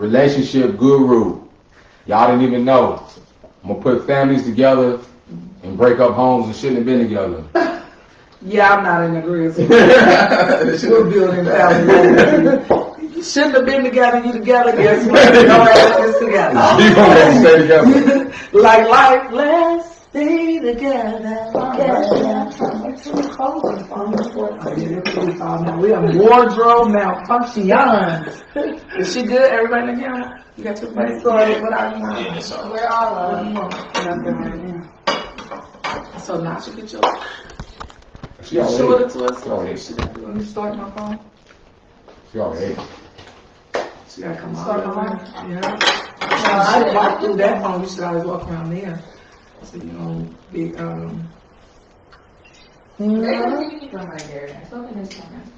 relationship guru. Y'all didn't even know. I'm gonna put families together and break up homes that shouldn't have been together. Yeah, I'm not in agreement. We're building families. You shouldn't have been together. You together. Guess what? No ass is together. You gonna make them stay together. Like life, let's stay together. We have wardrobe malfunctions. Is she good? Everybody in the camera? You got your face started without you. We're all up. So now she get your. She You already showed it to us. already. Let me start my phone. She already. She gotta come Start out. my Yeah. I didn't walk through that phone. You should always walk around there. So you don't be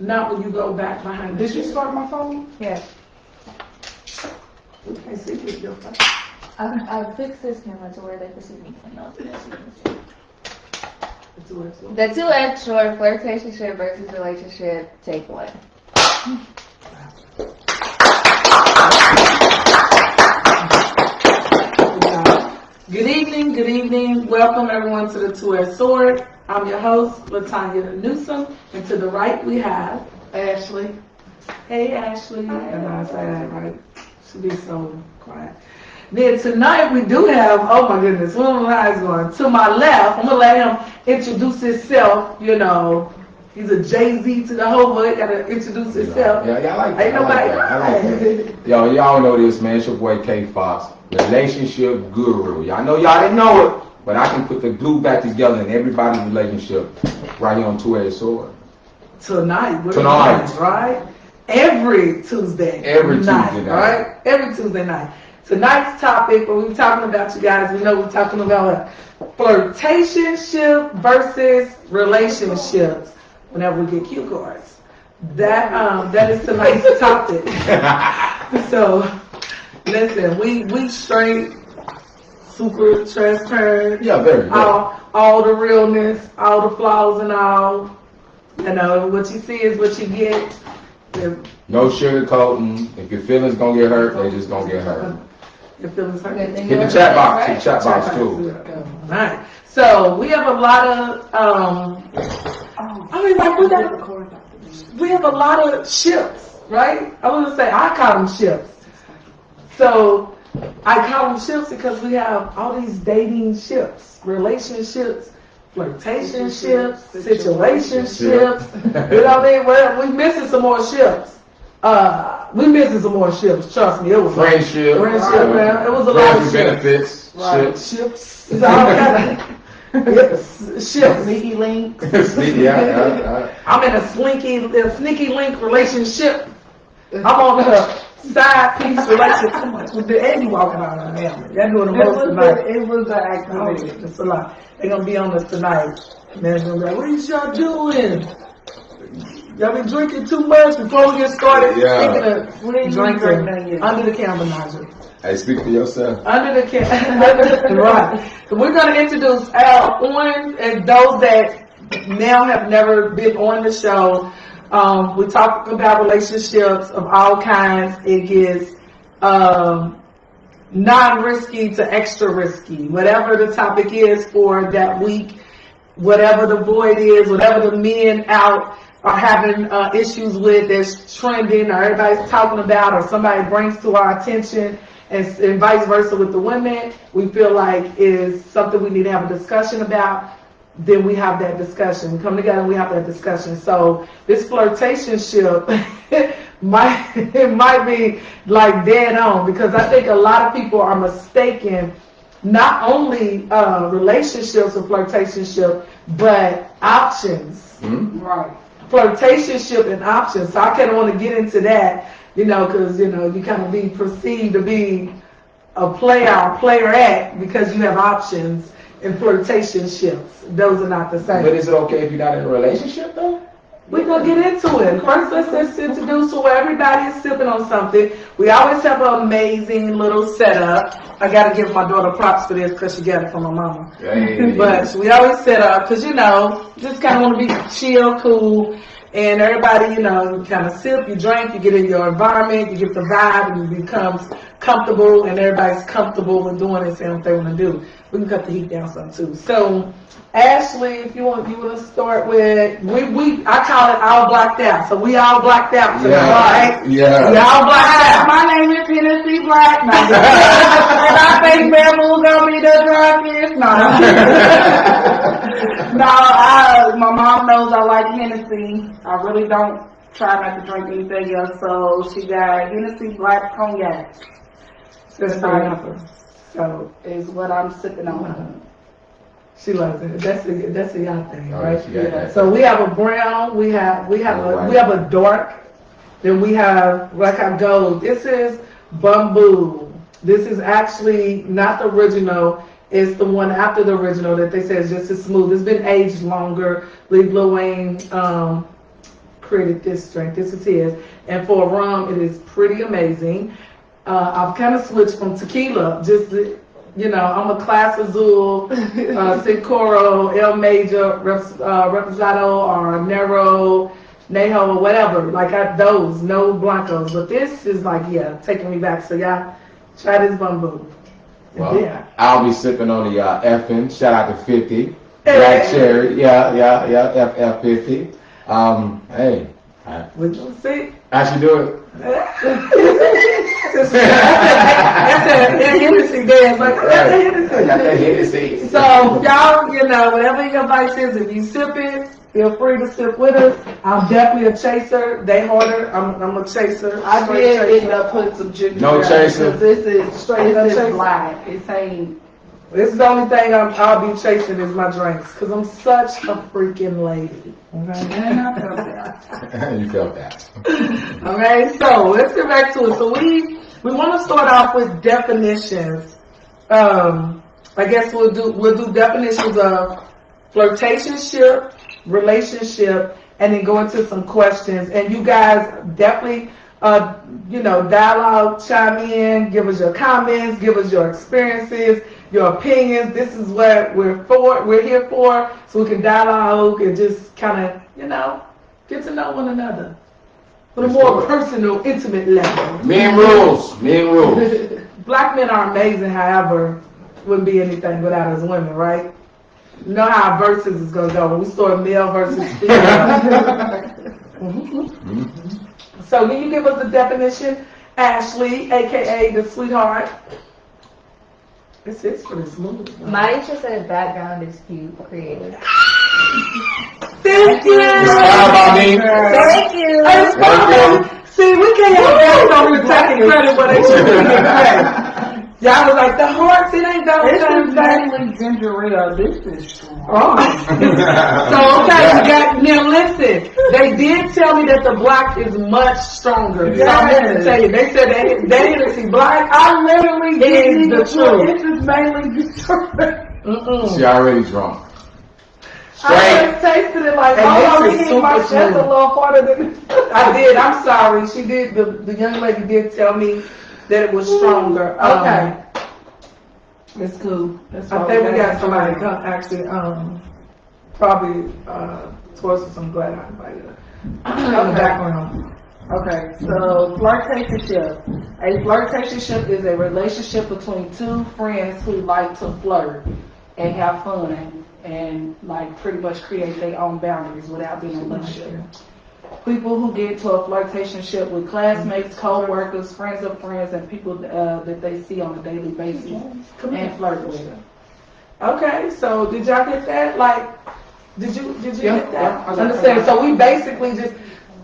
not when you go back behind. Did you start my phone? Yes. We can't see your phone. I fixed this camera to where they can see me. The The 2X short flirtationship versus relationship takeaway. Good evening. Welcome everyone to the 2S Sword. I'm your host, La'Tanya Moore-Newsome, and to the right we have Ashley. Hey Ashley, and I say that right. She be so quiet. Then tonight we do have, oh my goodness, where my eyes going? To my left, I'm gonna let him introduce himself. You know, he's a Jay-Z to the whole world. Gotta introduce himself. Yeah, I like that. Ain't nobody. I like that. Y'all know this, man. It's your boy K Fox, relationship guru. Y'all know y'all didn't know it, but I can put the glue back together in everybody's relationship right here on 2A Sword. Tonight, right? Every Tuesday night, right? Every Tuesday night. Tonight's topic, what we're talking about, you guys, we know we're talking about flirtationship versus relationships whenever we get cue cards. That is tonight's topic. So, listen, we straight, super transparent. Yeah, very. All the realness, all the flaws and all. You know, what you see is what you get. No sugarcoating. If your feelings gonna get hurt, they just gonna get hurt. Your feelings hurt. Hit the chat box. Hit the chat box too. Alright. So we have a lot of we have a lot of ships, right? I want to say I call them ships. So I call them ships because we have all these dating ships, relationships, flirtationships, situationships. You know what I mean? Well, we missing some more ships. We missing some more ships. Trust me, it was friendship, man. It was a lot of benefits, right. Ships. It's all kind of ships. Sneaky link. I'm in a sneaky link relationship. I'm on her side piece relationship. Come on, and you walking out on them. They're doing the most tonight. It was an activity. It's a lot. They're gonna be on us tonight. Man, gonna be like, what is y'all doing? Y'all been drinking too much before we get started? Yeah. Drinking under the camera, Nigel. Hey, speak for yourself. Under the camera. Right. So we're going to introduce on and those that now have never been on the show. We talk about relationships of all kinds. It gets non-risky to extra risky. Whatever the topic is for that week, whatever the void is, whatever the men out are having issues with that's trending or everybody's talking about or somebody brings to our attention and vice versa with the women, we feel like is something we need to have a discussion about, then we have that discussion. We come together and we have that discussion. So this flirtationship it might be like dead on because I think a lot of people are mistaken not only relationships or flirtationship, but options. Mm-hmm. Right. Flirtationship and options. So I kind of want to get into that, you know, because, you know, you kind of be perceived to be a playerette because you have options and flirtationships. Those are not the same. But is it okay if you're not in a relationship, though? We're going to get into it. First, let's introduce to where everybody is sipping on something. We always have an amazing little setup. I got to give my daughter props for this because she got it from my mama. Hey. But we always set up because, you know, just kind of want to be chill, cool. and everybody, you know, you kind of sip, you drink, you get in your environment, you get the vibe, and it becomes comfortable, and everybody's comfortable with doing it, saying what they want to do. We can cut the heat down some too. So, Ashley, if you want to start with, I call it all blacked out. So we all blacked out tonight, right? Yeah. We all blacked out. My name is Tennessee Black, and I think Bamboo gonna be the drunkest. No, my mom knows I like Hennessy. I really don't try not to drink anything else, so she got Hennessy Black Cognac. So is what I'm sipping on. She loves it. That's a y'all thing, Oh, right? yeah. So we have a brown, we have a dark, then we have like our gold. This is bamboo. This is actually not the original. It's the one after the original that they say is just as smooth. It's been aged longer. Lil Wayne created this drink. This is his. And for a rum, it is pretty amazing. I've kind of switched from tequila, you know, I'm a Class Azul, Sincoro, El Major, Reposado, or Nero, Nejo, or whatever. Like those, no Blancos. But this is like, yeah, taking me back. So y'all, try this bamboo. Well, Yeah. I'll be sipping on the effing. Shout out to 50. Black Cherry. Yeah, FF50. Hey. We're gonna see. How she do it? That's a Hennessy dance. Like, that's a Hennessy. I got that Hennessy. So, y'all, you know, whatever your advice is, if you sip it, feel free to sip with us. I'm definitely a chaser. They harder. I'm a chaser. I did end up putting some ginger. No chaser. Because this is straight up chaser. black. It ain't. This is the only thing I'll be chasing is my drinks, because I'm such a freaking lady. Okay? And I felt that. You felt that. Okay, so let's get back to it. So we want to start off with definitions. I guess we'll do definitions of flirtationship, relationship, and then go into some questions. And you guys definitely, dialogue, chime in, give us your comments, give us your experiences, your opinions. This is what we're here for, so we can dialogue and just kind of, get to know one another on a more personal, intimate level. Men rules. Black men are amazing, however, wouldn't be anything without us women, right? You know how our verses is going to go when we start male versus female. So can you give us the definition, Ashley, a.k.a. the sweetheart? This is for this movie. My teacher said background is cute, creative. Thank you! Thank you! See, we can't have guys over here taking credit for they should be getting credit. Y'all was like, the hearts, it ain't that This is much. mainly ginger ale. This is strong. Oh. So, okay, now listen. They did tell me that the black is much stronger. So I'm going to tell you. They said they didn't see black. I literally Is the truth. This is mainly ginger ale. She already drunk. I just tasted it like, And oh, this is he hit my super chest a smooth. little harder than I did. I'm sorry. She did. The young lady did tell me that it was stronger. Okay. It's cool. That's I think we got somebody come actually, probably towards us. I'm glad I invited her. In the background. Okay, so flirtationship. A flirtationship is a relationship between two friends who like to flirt and have fun and like pretty much create their own boundaries without being in a relationship. People who get to a flirtationship with classmates, co-workers, friends of friends, and people that they see on a daily basis and flirt with them. Okay, so did y'all get that? Like, did you get that? Yeah, I got Understand? that. So we basically just.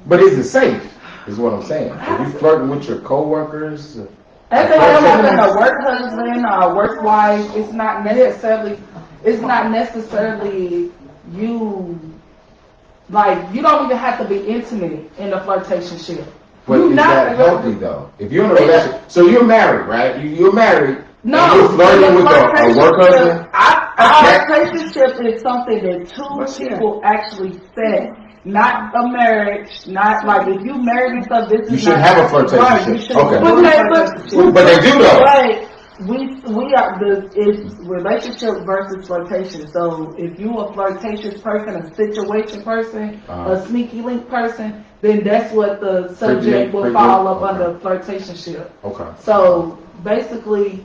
But is it safe? Is what I'm saying. Are you flirting with your coworkers? That's having a work husband or a work wife. It's not necessarily you. Like, you don't even have to be intimate in a flirtationship. But is that healthy though? If you're in a relationship, so you're married, right? You're married. No, and you're flirting with a work husband. A flirtationship is something that two people actually set. Not a marriage, not like if you married and stuff, this is You should not, have a flirtation right, you ship. shouldn't Okay. do a flirtation ship. But they do though. Right. it's relationship versus flirtation. So if you a flirtatious person, a situation person, a sneaky link person, then that's what the subject will fall up under flirtationship. Okay. So basically,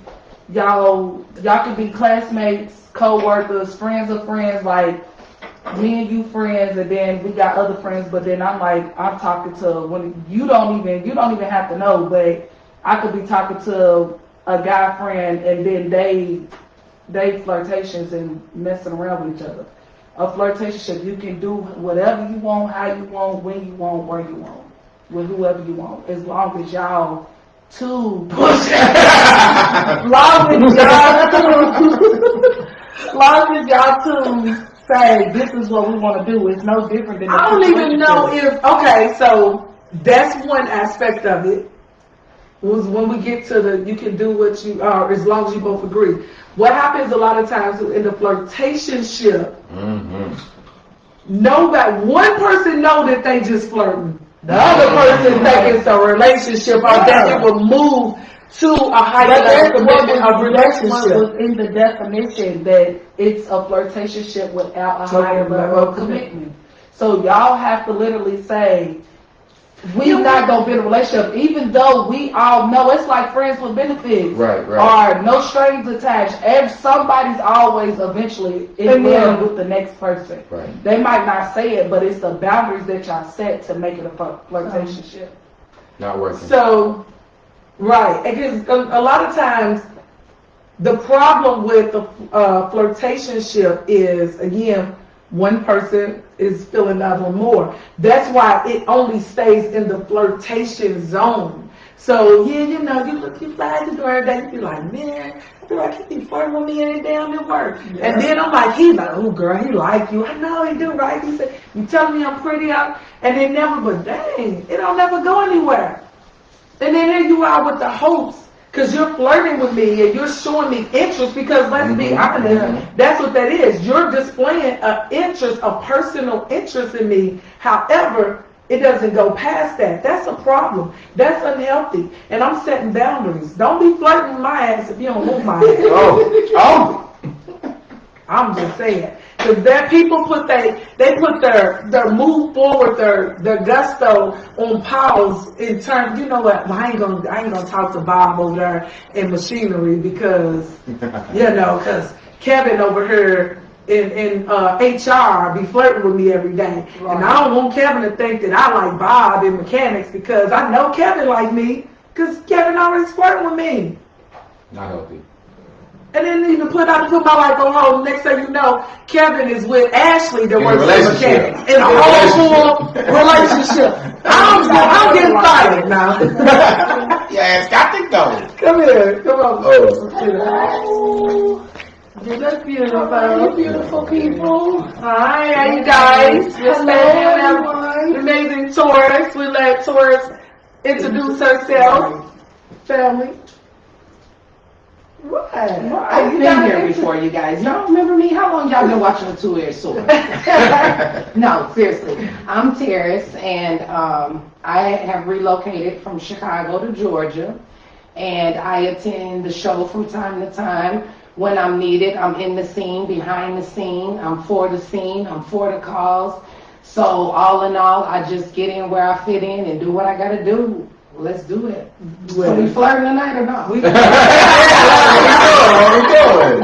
y'all can be classmates, co-workers, friends of friends, like me and you friends, and then we got other friends, but then I'm talking to, when you don't even have to know, but I could be talking to a guy friend, and then they flirtations and messing around with each other. A flirtationship, you can do whatever you want, how you want, when you want, where you want, with whoever you want, as long as y'all two push long as y'all two say this is what we want to do. It's no different than I don't even know if, okay, so that's one aspect of it. Was when we get to the, you can do what you are as long as you both agree. What happens a lot of times in the flirtationship, nobody, one person know that they just flirting. The other person think it's a relationship, or that it will move to a higher level commitment of relationship. Was in the definition that it's a flirtationship without a higher level of commitment. So y'all have to literally say, we're not gonna be in a relationship, even though we all know it's like friends with benefits, Right. or no strings attached. Somebody's always eventually in love with the next person. Right. They might not say it, but it's the boundaries that y'all set to make it a flirtationship. Not working. So, right, because a lot of times the problem with the flirtationship is, again, one person is feeling the other more. That's why it only stays in the flirtation zone. So, yeah, you know, you fly at the door every day, you be like, man, I feel like he be flirting with me every day I'm at work. Yeah. And then I'm like, he's like, oh girl, he like you. I know he do, right? He said, you telling me I'm pretty out? And it never, but dang, it don't never go anywhere. And then here you are with the hopes, because you're flirting with me and you're showing me interest, because let's be honest, that's what that is. You're displaying an interest, a personal interest in me. However, it doesn't go past that. That's a problem. That's unhealthy. And I'm setting boundaries. Don't be flirting with my ass if you don't want my ass. I'm just saying. Because that people put their move forward, their gusto on pause in terms, you know what, well, I ain't gonna talk to Bob over there in machinery because because Kevin over here in HR be flirting with me every day. Right. And I don't want Kevin to think that I like Bob in mechanics, because I know Kevin like me because Kevin already flirting with me. Not healthy. And then even put my life on hold. Next thing you know, Kevin is with Ashley that works in mechanics. In a whole full relationship. I'm getting fired now. Yeah, it's got to go. Come here. Come on. Oh. That's beautiful. Beautiful people. Hi, how you guys? Hello, amazing Taurus. We let Taurus introduce herself. Family. What? I've been here before, you guys. Y'all remember me? How long y'all been watching the two-edged sword? No, seriously. I'm Terrace, and I have relocated from Chicago to Georgia, and I attend the show from time to time. When I'm needed, I'm in the scene, behind the scene. I'm for the scene. I'm for the cause. So all in all, I just get in where I fit in and do what I got to do. Let's do it. So we flirting tonight or not?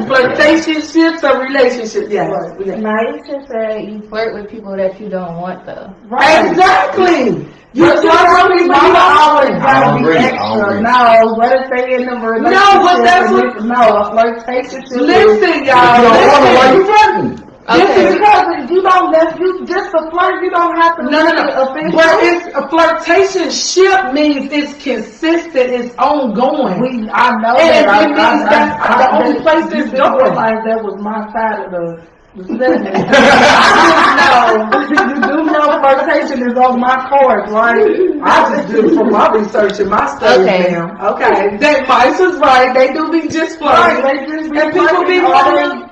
Flirtationships or relationships? Yes. Naisha said you flirt with people that you don't want, though. Right. Exactly. You flirt with people you always gotta be extra. No, what if they in the relationship? No, but that's what. A flirtation. Listen, y'all. Why you flirting? Okay. Because you just a flirt, you don't have to No. But it's a flirtationship means it's consistent, it's ongoing. I know and that. It means that's the only place it's going. Realize that was my side of the sentence. You do know flirtation is on my course, right? I just did it from my research and my studies, ma'am. Okay. That Mice is right. They do be just flirting. Right, they just be and people be flirting.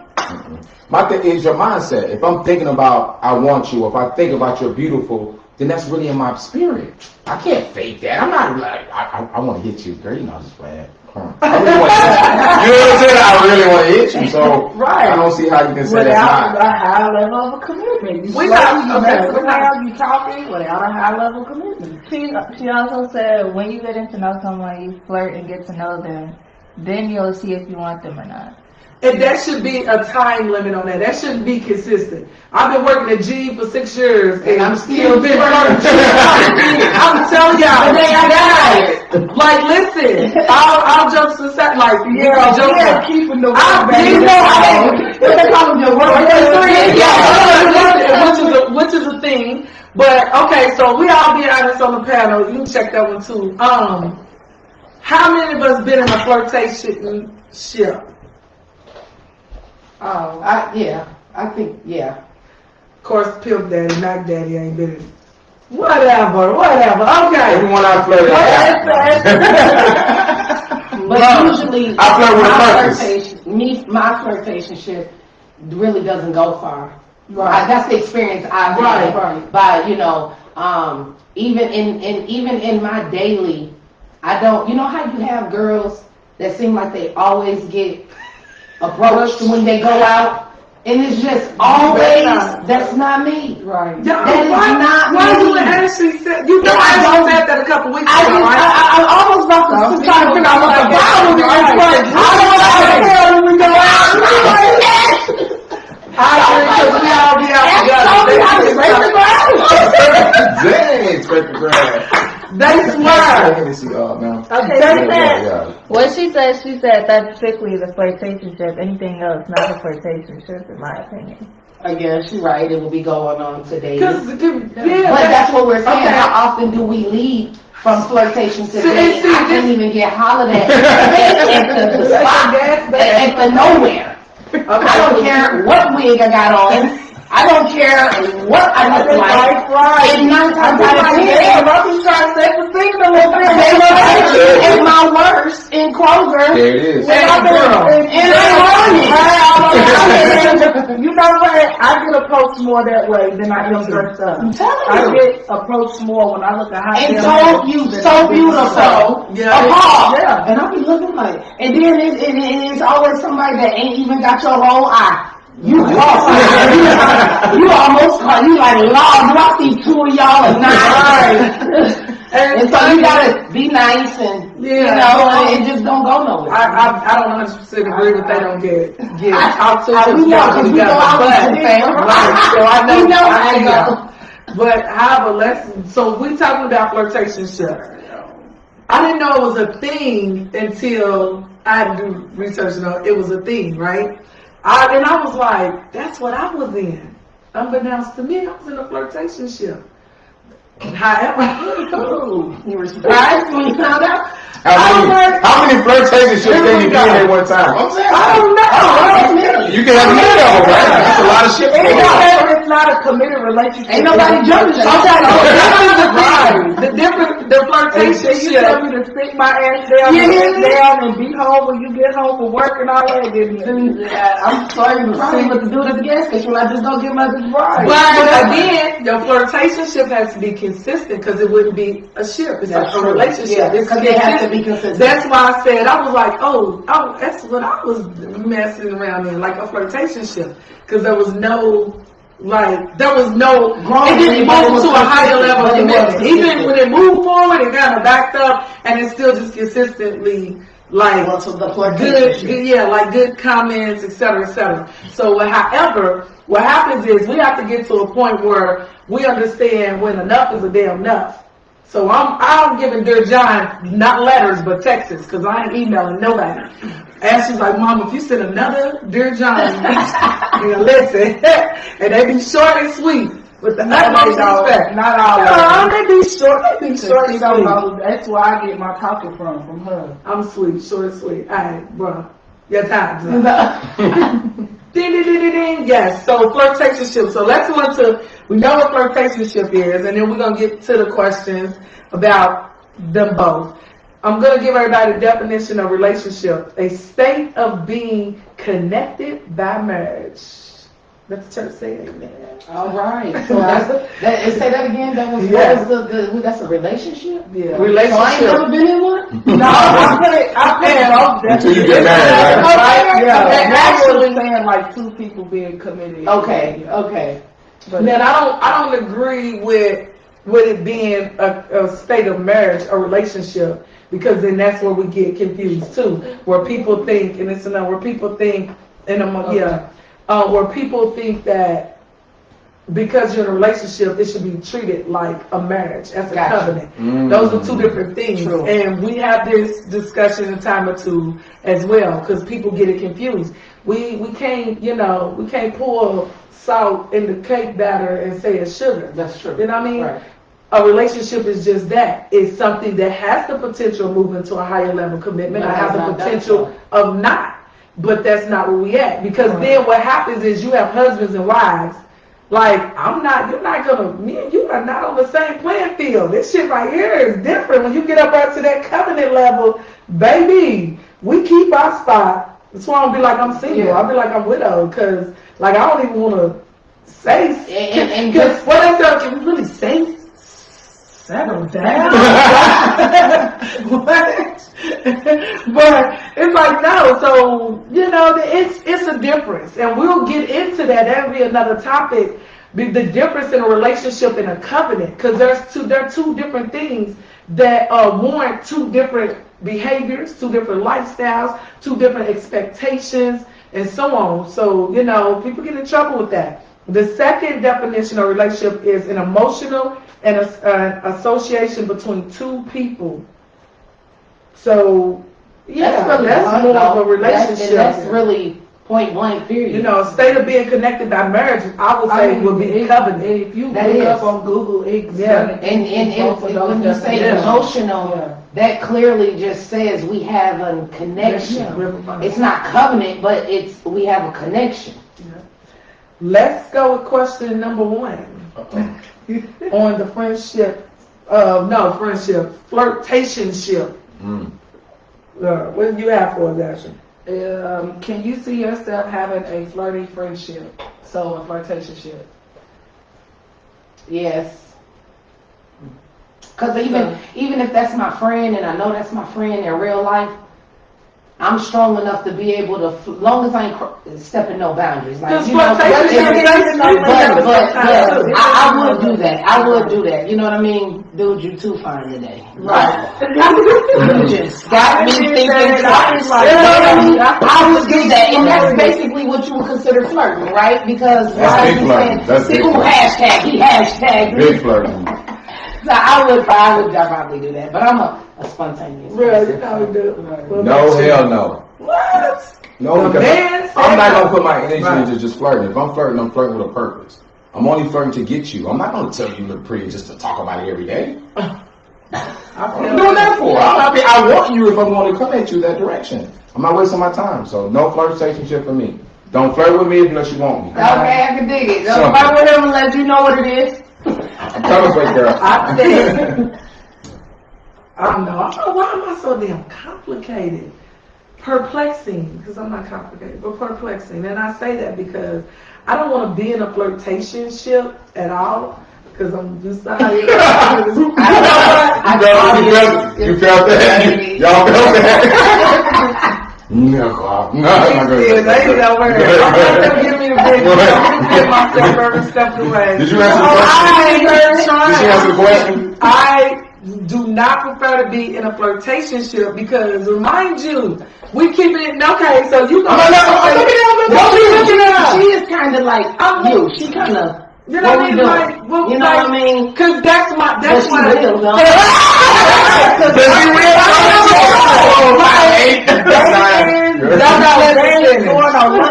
My thing is your mindset. If I'm thinking about I want you, if I think about you're beautiful, then that's really in my spirit. I can't fake that. I'm not like, I want to hit you, girl. You know, I'm just playing. I really want to hit you. You know what I'm saying? I really want to hit you. So Right. I don't see how you can say Without that's not. a high level of commitment. You We slow, not- you okay, mess we're not- around, you talking without a high level of commitment. She also said when you getting to know someone, you flirt and get to know them, then you'll see if you want them or not. And that should be a time limit on that. That shouldn't be consistent. I've been working at G for 6 years, and I'm still been working. I'm telling y'all, guys, like, listen, I'll jump to the side, like, Keeping the which is a thing. But okay, so we all be honest on the panel. You can check that one too. How many of us been in a flirtation ship? Oh, I think, yeah. Of course, Pimp Daddy, Mac Daddy ain't been in. Whatever. Okay. Everyone I flirt with. But usually, I flirt with a purpose. my flirtationship really doesn't go far. Right. That's the experience I've had. Right. But even in my daily, I don't. You know how you have girls that seem like they always get approached when they go out, and it's just always that's not me. Right. That is not Why me. you actually said you know Yeah, I I don't- said that a couple weeks I ago, right? almost about to try to figure out what the problem is. When we go out. Because we all be out Dang, expect the grad. They swear. Let me see, man. Okay, Yeah. what she said that strictly is a flirtationship. Anything else, not a flirtationship, in my opinion. I guess you're right. It will be going on today. Because But that's what we're saying. Okay. How often do we lead from flirtation to See, dating? see, I can't even get hollered at at the spot, at the nowhere. I don't care what wig I got on. I don't care what I look like. And 9 times out of 10, I'm trying to set the signal a little bit. they look at you at my worst in Kroger. There it is. And I'm And I'm running. You know what? I get approached more that way than I am dressed up. I'm telling I you. get approached more when I look a hot And damn told you than so I do beautiful. Yeah. Appalled. Yeah. And I'll be looking like, and then it's always somebody that ain't even got your whole eye. You lost. You almost caught. You like, Lord, do I see 2 of y'all or not? And so you gotta be nice and, you know, and it just don't go nowhere. I don't 100% agree with they don't get talked to. We know, because we go out with the fam. Right, so I know. We know I I know. But however, so we talking about flirtation ship. I didn't know it was a thing until I had to do research and know it was a thing, right? And I was like, that's what I was in. Unbeknownst to me, I was in a flirtation ship. However, You were surprised when you found out? How many flirtations can you be in at one time? I'm saying, I don't know. you can have many of them, right? That's a lot of shit. It's not a committed relationship. Ain't nobody jumping. The flirtation You ship. tell me to stick my ass down and sit down and be home when you get home from work and all that. I'm sorry to see what to do at the gas station when I just don't get my bride. But again, your flirtation ship has to be consistent because it wouldn't be a ship. It's That's a true. relationship. Yeah, It's 'cause they have to be consistent. That's why I said, I was like, oh, that's what I was messing around in, like a flirtation ship. Because there was no, it didn't move to a higher level of commitment. Even when it moved forward, it kind of backed up, and it's still just consistently, good comments, et cetera, et cetera. So, however, what happens is we have to get to a point where we understand when enough is a damn enough. So I'm giving Dear John not letters but texts because I ain't emailing nobody. And she's like, Mom, if you send another Dear John, listen, and they be short and sweet with the utmost respect. Not all. They be short and sweet. That's where I get my talking from her. I'm sweet, short and sweet. All right, bro, your time's up. Ding, ding, ding, ding, ding. Yes, so flirtationship. So let's go into, we know what flirtationship is, and then we're going to get to the questions about them both. I'm going to give everybody the definition of relationship. A state of being connected by marriage. Let the church say amen. All right. So say that again. That was Yeah. what was that's a relationship. Yeah. So I ain't never been in one. No, I put it Until you get married, right? Right? Yeah. They're actually saying like two people being committed. Okay. Okay. But Man, I don't agree with it being a state of marriage, a relationship, because then that's where we get confused too, where people think, and it's another, where people think, where people think that because you're in a relationship, it should be treated like a marriage, as a covenant. Those are two different things. True. And we have this discussion a time or two as well, because people get it confused. We can't, we can't pour salt in the cake batter and say it's sugar. That's true. You know what I mean? Right. A relationship is just that. It's something that has the potential of moving to a higher level commitment. But I have has the not done potential of not. But that's not where we at. Because then what happens is you have husbands and wives. Like, me and you are not on the same playing field. This shit right here is different. When you get up right to that covenant level, baby, we keep our spot. That's why I'll be like, I'm single. Yeah. I'll be like, I'm widowed. Because, like, I don't even want to say. And Because what is that? Can we really say? Settle down. What? But it's like, no. So, it's a difference. And we'll get into that. That'll be another topic. The difference in a relationship and a covenant. Because there are two different things that warrant two different behaviors, two different lifestyles, two different expectations, and so on. So, people get in trouble with that. The second definition of relationship is an emotional and an association between two people. So, that's more of a relationship. That's really point blank, period. A state of being connected by marriage, I would say, would be covenant. If you That look is. up on Google, it's And when you say emotional, that clearly just says we have a connection. It's not covenant, but we have a connection. Let's go with question number 1 on the flirtationship. What do you have for us, Ashley? Can you see yourself having a flirty friendship? So a flirtationship. Yes. Because even if that's my friend, and I know that's my friend in real life, I'm strong enough to be able to, as long as I ain't stepping no boundaries. Like, but I would do that. I would do that. You know what I mean? Dude, you too fine today. Right. You just got me thinking twice. I would do that. And that's basically what you would consider flirting, right? Because That's big flirting. That's big flirting. He hashtag. Big flirting. So I would probably do that. But I'm a spontaneous Right, person. you do. No, hell no. What? No, The because man I'm not said gonna put my energy Right. into just flirting. If I'm flirting with a purpose. I'm only flirting to get you. I'm not gonna tell you look pretty just to talk about it every day. What am doing that for? I want you if I'm going to come at you that direction. I'm not wasting my time. So no flirtationship for me. Don't flirt with me unless you want me. Okay, I can dig it. So- Don't fight with him unless you know what it is. I'm coming for you, girl. I think, I don't know, why am I so damn complicated? Perplexing, because I'm not complicated, but perplexing. And I say that because I don't want to be in a flirtationship at all, because I'm just tired. You felt that? Y'all felt that? No, I'm not gonna They don't worry. I'm not gonna give me the big. I'm gonna get myself every step of the way. Did you answer the question? Did you answer the question? I do not prefer to be in a flirtationship because, remind you, we keep it, okay, so you gonna She is kind of like you. She kind of, you know what I mean? Like, you know what I mean? Cause that's what I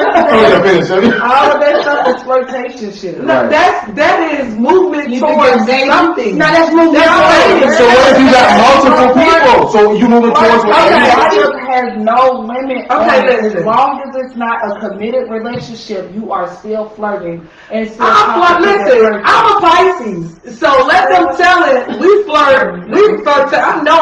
All of that stuff is flirtationship. No, that is movement towards something. No, that's moving towards. So what if you got multiple people? So you moving towards what? Flirtationship has no limit. Okay, As long as it's not a committed relationship, you are still flirting and still. Listen, I'm a Pisces, so let them tell it. We flirt. I know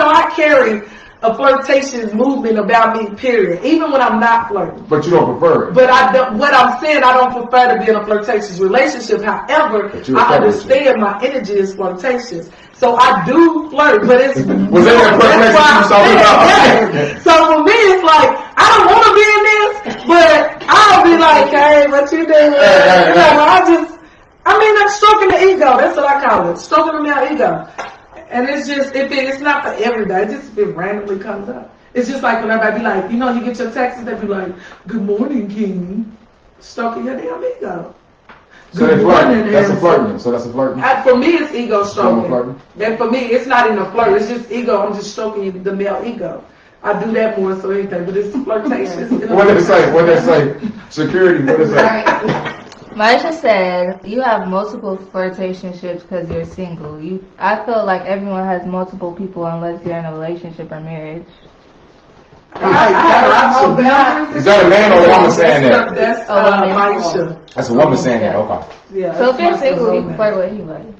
I carry a flirtatious movement about me, period. Even when I'm not flirting. But you don't prefer it. But what I'm saying, I don't prefer to be in a flirtatious relationship. However, I understand my energy is flirtatious. So I do flirt, but it's... Was that the flirtation you was talking about? So for me, it's like, I don't want to be in this, but I'll be like, hey, what you doing? I'm stroking the ego. That's what I call it. Stroking the male ego. And it's just, it's not for everybody. It's just if it randomly comes up. It's just like when everybody be like, you get your texts, they be like, good morning, King. Stroking your damn ego. So that's flirting. That's a flirting. So that's a flirting. For me, it's ego stroking. Flirting. And for me, it's not even a flirt. It's just ego. I'm just stroking the male ego. I do that more so anything, but it's flirtatious. What did it say? What did it say? Security. What did it say? Maisha said you have multiple flirtationships because you're single. I feel like everyone has multiple people unless you're in a relationship or marriage. Is that a man or a woman saying that? That's Maisha. That's a woman saying that. Okay. Yeah. So if you're single, you can flirt with anybody.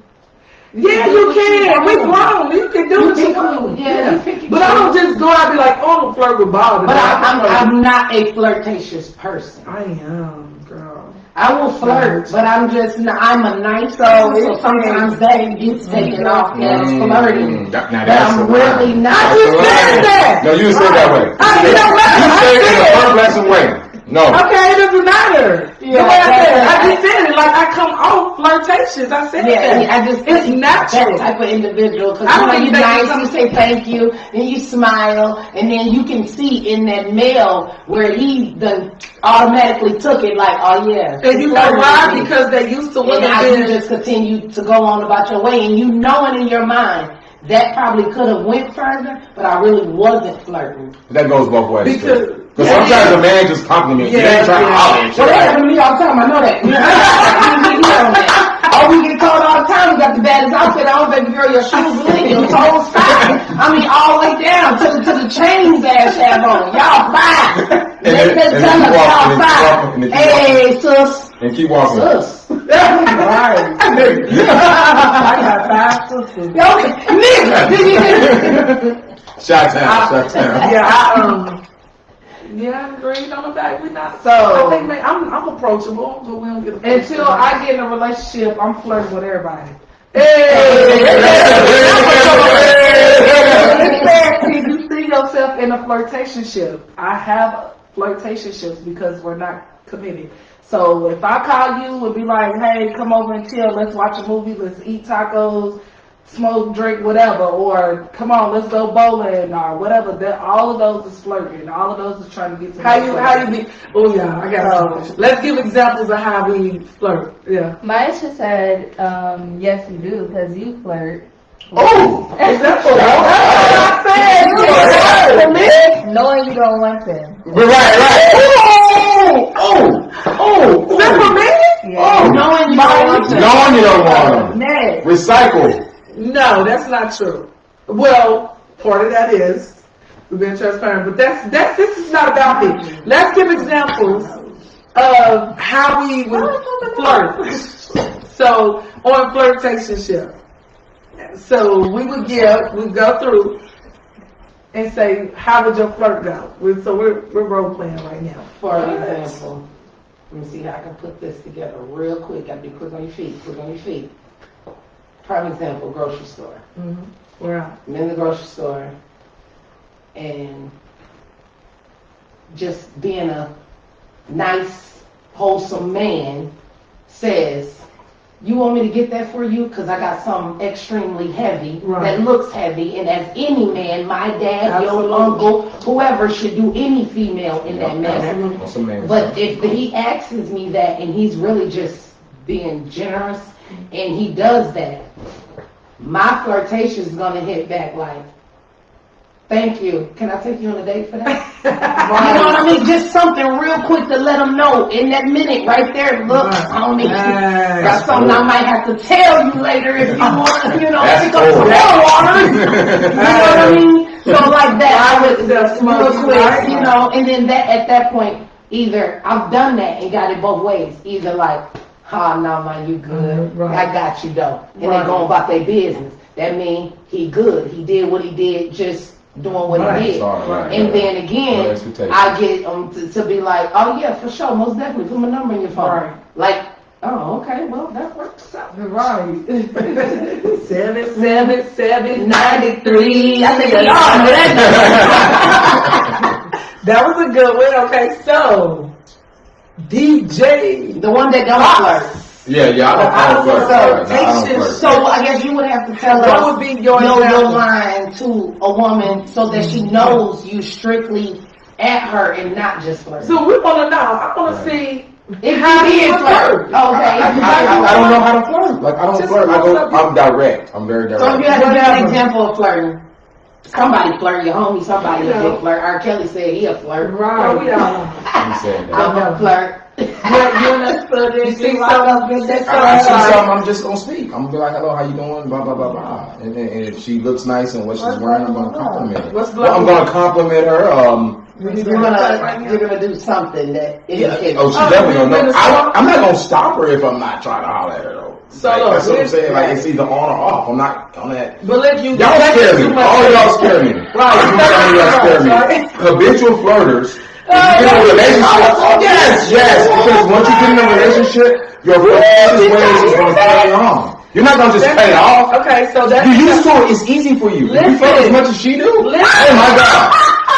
Yeah, you can. We grown. You can do what you do. Yeah. But I don't just go out and be like, oh, I'm gonna flirt with Bob. But I'm not a flirtatious person. I am, girl. I will flirt, but I'm a nice person, so sometimes that gets taken off as flirting. But I'm really not. I just said that. No, you said that way. You said it in a flirtatious way. No. Okay, it doesn't matter. Yeah, I just said it like I come off flirtatious. I said that. It's natural. That type of individual, because you're nice, you say thank you, and you smile, and then you can see in that male where he done automatically took it like, oh yeah. And you know why? Because they used to women. And you just continue to go on about your way, and you knowing in your mind that probably could have went further, but I really wasn't flirting. That goes both ways. Because sometimes a man just compliments you. They ain't trying to holler at you. Well, that happened to me all the time. I know that. Oh, we get called all the time. We got the baddest outfit on, baby girl. Your shoes lit, your toes fine. All the way down to the chains ass have on. Y'all fine. They tell us y'all fine. Hey, sus. And keep walking. Sus. Right. I got 5 sisters. Nigga. Shot town. Yeah, I agree. On the back, we not. So I think I'm approachable, but we don't get Until I get in a relationship, I'm flirting with everybody. You see yourself in a flirtationship. I have flirtationships because we're not committed. So if I call you and be like, hey, come over and chill, let's watch a movie, let's eat tacos, smoke, drink, whatever, or come on, let's go bowling, or whatever. All of those is flirting. All of those is trying to get to How you be? Oh yeah, I got. Let's give examples of how we flirt. Yeah. Maisha said, yes, you do, because you flirt. Oh! Example. That's what I said. Knowing you don't want them. Right. Is that for me? Yeah. Oh, knowing you don't want to. Knowing you don't want them. Next. Recycle. No, that's not true. Well, part of that is we've been transparent, but this is not about me. Let's give examples of how we would flirt. So on flirtationship. So we would go through and say, how would your flirt go? So we're role playing right now. For example, let me see how I can put this together real quick. Gotta be quick on your feet. Prime example, grocery store. Mm-hmm. We're out. I'm in the grocery store and just being a nice, wholesome man says, you want me to get that for you? Because I got something extremely heavy that looks heavy. And as any man, my dad, your uncle, whoever should do any female in that manner. But if he asks me that and he's really just being generous and he does that, my flirtation is going to hit back like, thank you. Can I take you on a date for that? You know what I mean? Just something real quick to let them know in that minute right there. Look, homie, that's something I might have to tell you later if you want to, pick up some more water. You know what I mean? So like that, I would real quick, and then at that point, either I've done that and got it both ways. Either like, no, man, you good. I got you though. And they going about their business. That mean he good. He did what he did just doing what Right. he did. Right. And then No again, expectation. I get to be like, oh yeah, for sure, most definitely, put my number in your phone. Right. Like, oh, okay, well, that works out. Right. 77793. I think we all know that. That was a good one. Okay, so DJ. The one that don't flirt. Yeah, I don't flirt. No, I don't flirt. So I guess you would have to tell What us would be your your example? line to a woman so that she knows you strictly at her and not just flirt. So we want to know. I want to see If how you you did flirt, okay. I don't know how to flirt. Like, I don't Just flirt. what's up? I'm direct. I'm very direct. So if you had to give an example of flirting, somebody flirt, your homie, somebody Yeah. did flirt. R. Kelly said he a flirt. Right. He said that. I'm a flirt. You understood it. You see You something good, that's I see something, I'm just gonna speak. I'm gonna be like, hello, how you doing? Blah, blah, blah, blah. And then and if she looks nice and what she's wearing, I'm gonna compliment her. What's Well, I'm gonna compliment her. You're gonna do something that indicates. Oh, she definitely gonna know. I'm not gonna stop her if I'm not trying to holler at her though. So Like, look, that's what I'm here's- saying. Like, it's either on or off. I'm not on that. But if you Y'all scare me. All y'all scare me. Right. Y'all scare me. Habitual flirters. If you get in a relationship, yes. Because once you get in a relationship, your flirtatious ways is gonna carry on. You're not gonna just pay it off. Okay, so that's You used to it. It's easy for you. You flirt as much as she do. Listen. Oh my God.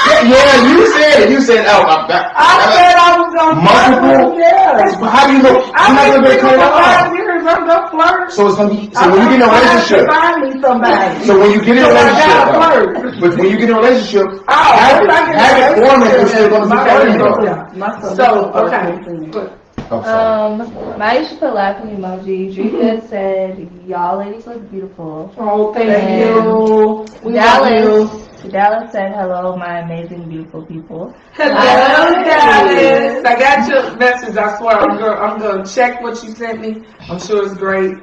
Yeah, you said it. You said, oh, I said I was gonna multiple. Yeah. How do you know? I'm not gonna be cut it for 5 off. years. I'm gonna flirt. So it's gonna be. So when you get in a relationship. Find me somebody. So when you get in a So I relationship, gotta though, flirt. but when you get in a relationship, Oh, have it warm if you're still gonna be flirting though. So, okay. Oh, sorry. Maisha put laughing emoji. Drika said, y'all ladies look beautiful. Oh, thank And you. We love you. Dallas said, hello, my amazing, beautiful people. Hello, Dallas. I got your message. I swear, I'm gonna check what you sent me. I'm sure it's great.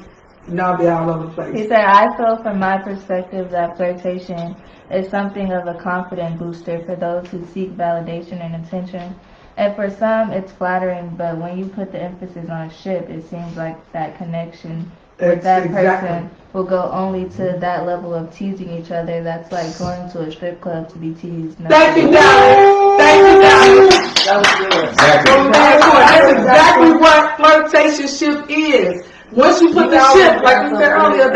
And I'll be all over the He place. said, I feel from my perspective that flirtation is something of a confidence booster for those who seek validation and attention. And for some, it's flattering, but when you put the emphasis on ship, it seems like that connection with that person will go only to that level of teasing each other. That's like going to a strip club to be teased. Thank you, Dallas. Thank you, Dallas. That was good. Exactly. That's exactly what flirtationship is. Once you put the ship, like we said earlier,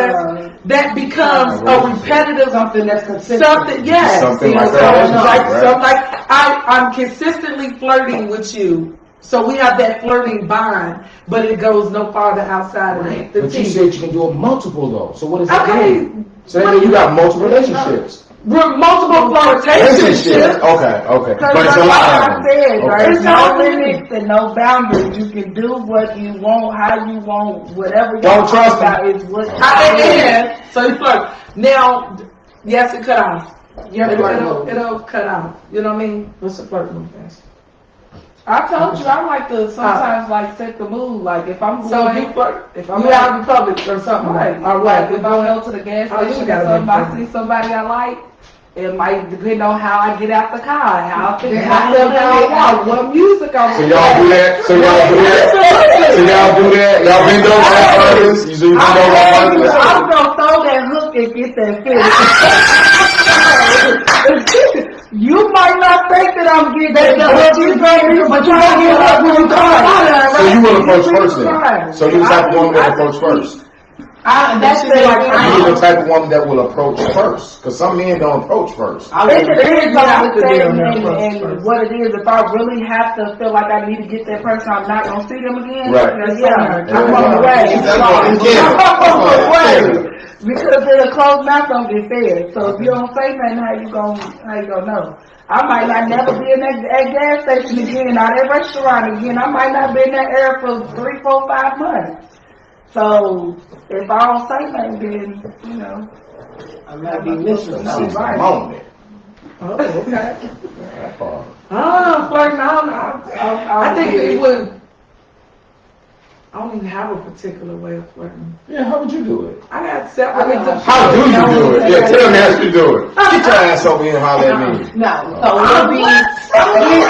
that becomes a repetitive Something that's consistent. something. Yes, Something you like know, that, so right? I'm consistently flirting with you. So we have that flirting bond, but it goes no farther outside of the But you team. said you can do it multiple though. So what does that Okay. mean? So that means you got multiple relationships. Multiple flirtationships. Okay. But Because it's a like lot I of them. said, Okay. there's no limits and no boundaries. You can do what you want, how you want, whatever you Don't want trust about them. is what So you flirt. Now, yes, it cut off. Yeah, it'll cut off. You know what I mean? What's the flirt move? I told you I like to sometimes like set the mood. Like if I'm So going, you flirt. if I'm You out in public or something, right, or like what? if I go to the gas Oh, you station or gotta be something, I funny. see somebody I like. It might depend on how I get out the car, how I think Yeah, myself, how I walk, what music I'm So y'all do that? So y'all do that? Y'all been those artists? You see been those artists? I'm gonna throw that hook and get that finish. You might not think that I'm getting that hook, but you gonna get up when you come. So you will approach first then? So you the type of woman that approach first? That's She be like, You're the type of woman that will approach first. Because some men don't approach first. It depends on the setting and what it is. If I really have to feel like I need to get that person, I'm not gonna see them again. Right. Yeah, I'm on the way. Because in a closed mouth don't get fed. So if you don't say nothing, how you gonna know? I might not never be in that gas station again, or that restaurant again. I might not be in that area for 3, 4, 5 months. So if I don't say nothing, then you know I might be missing She's something. the moment. Oh, okay. That part. Flirting, I don't know. I think it would. I don't even have a particular way of flirting. Yeah, how would you do it? I got several. How do you do it? Yeah, tell me how you do it. Get your ass over here and holler at me. No, so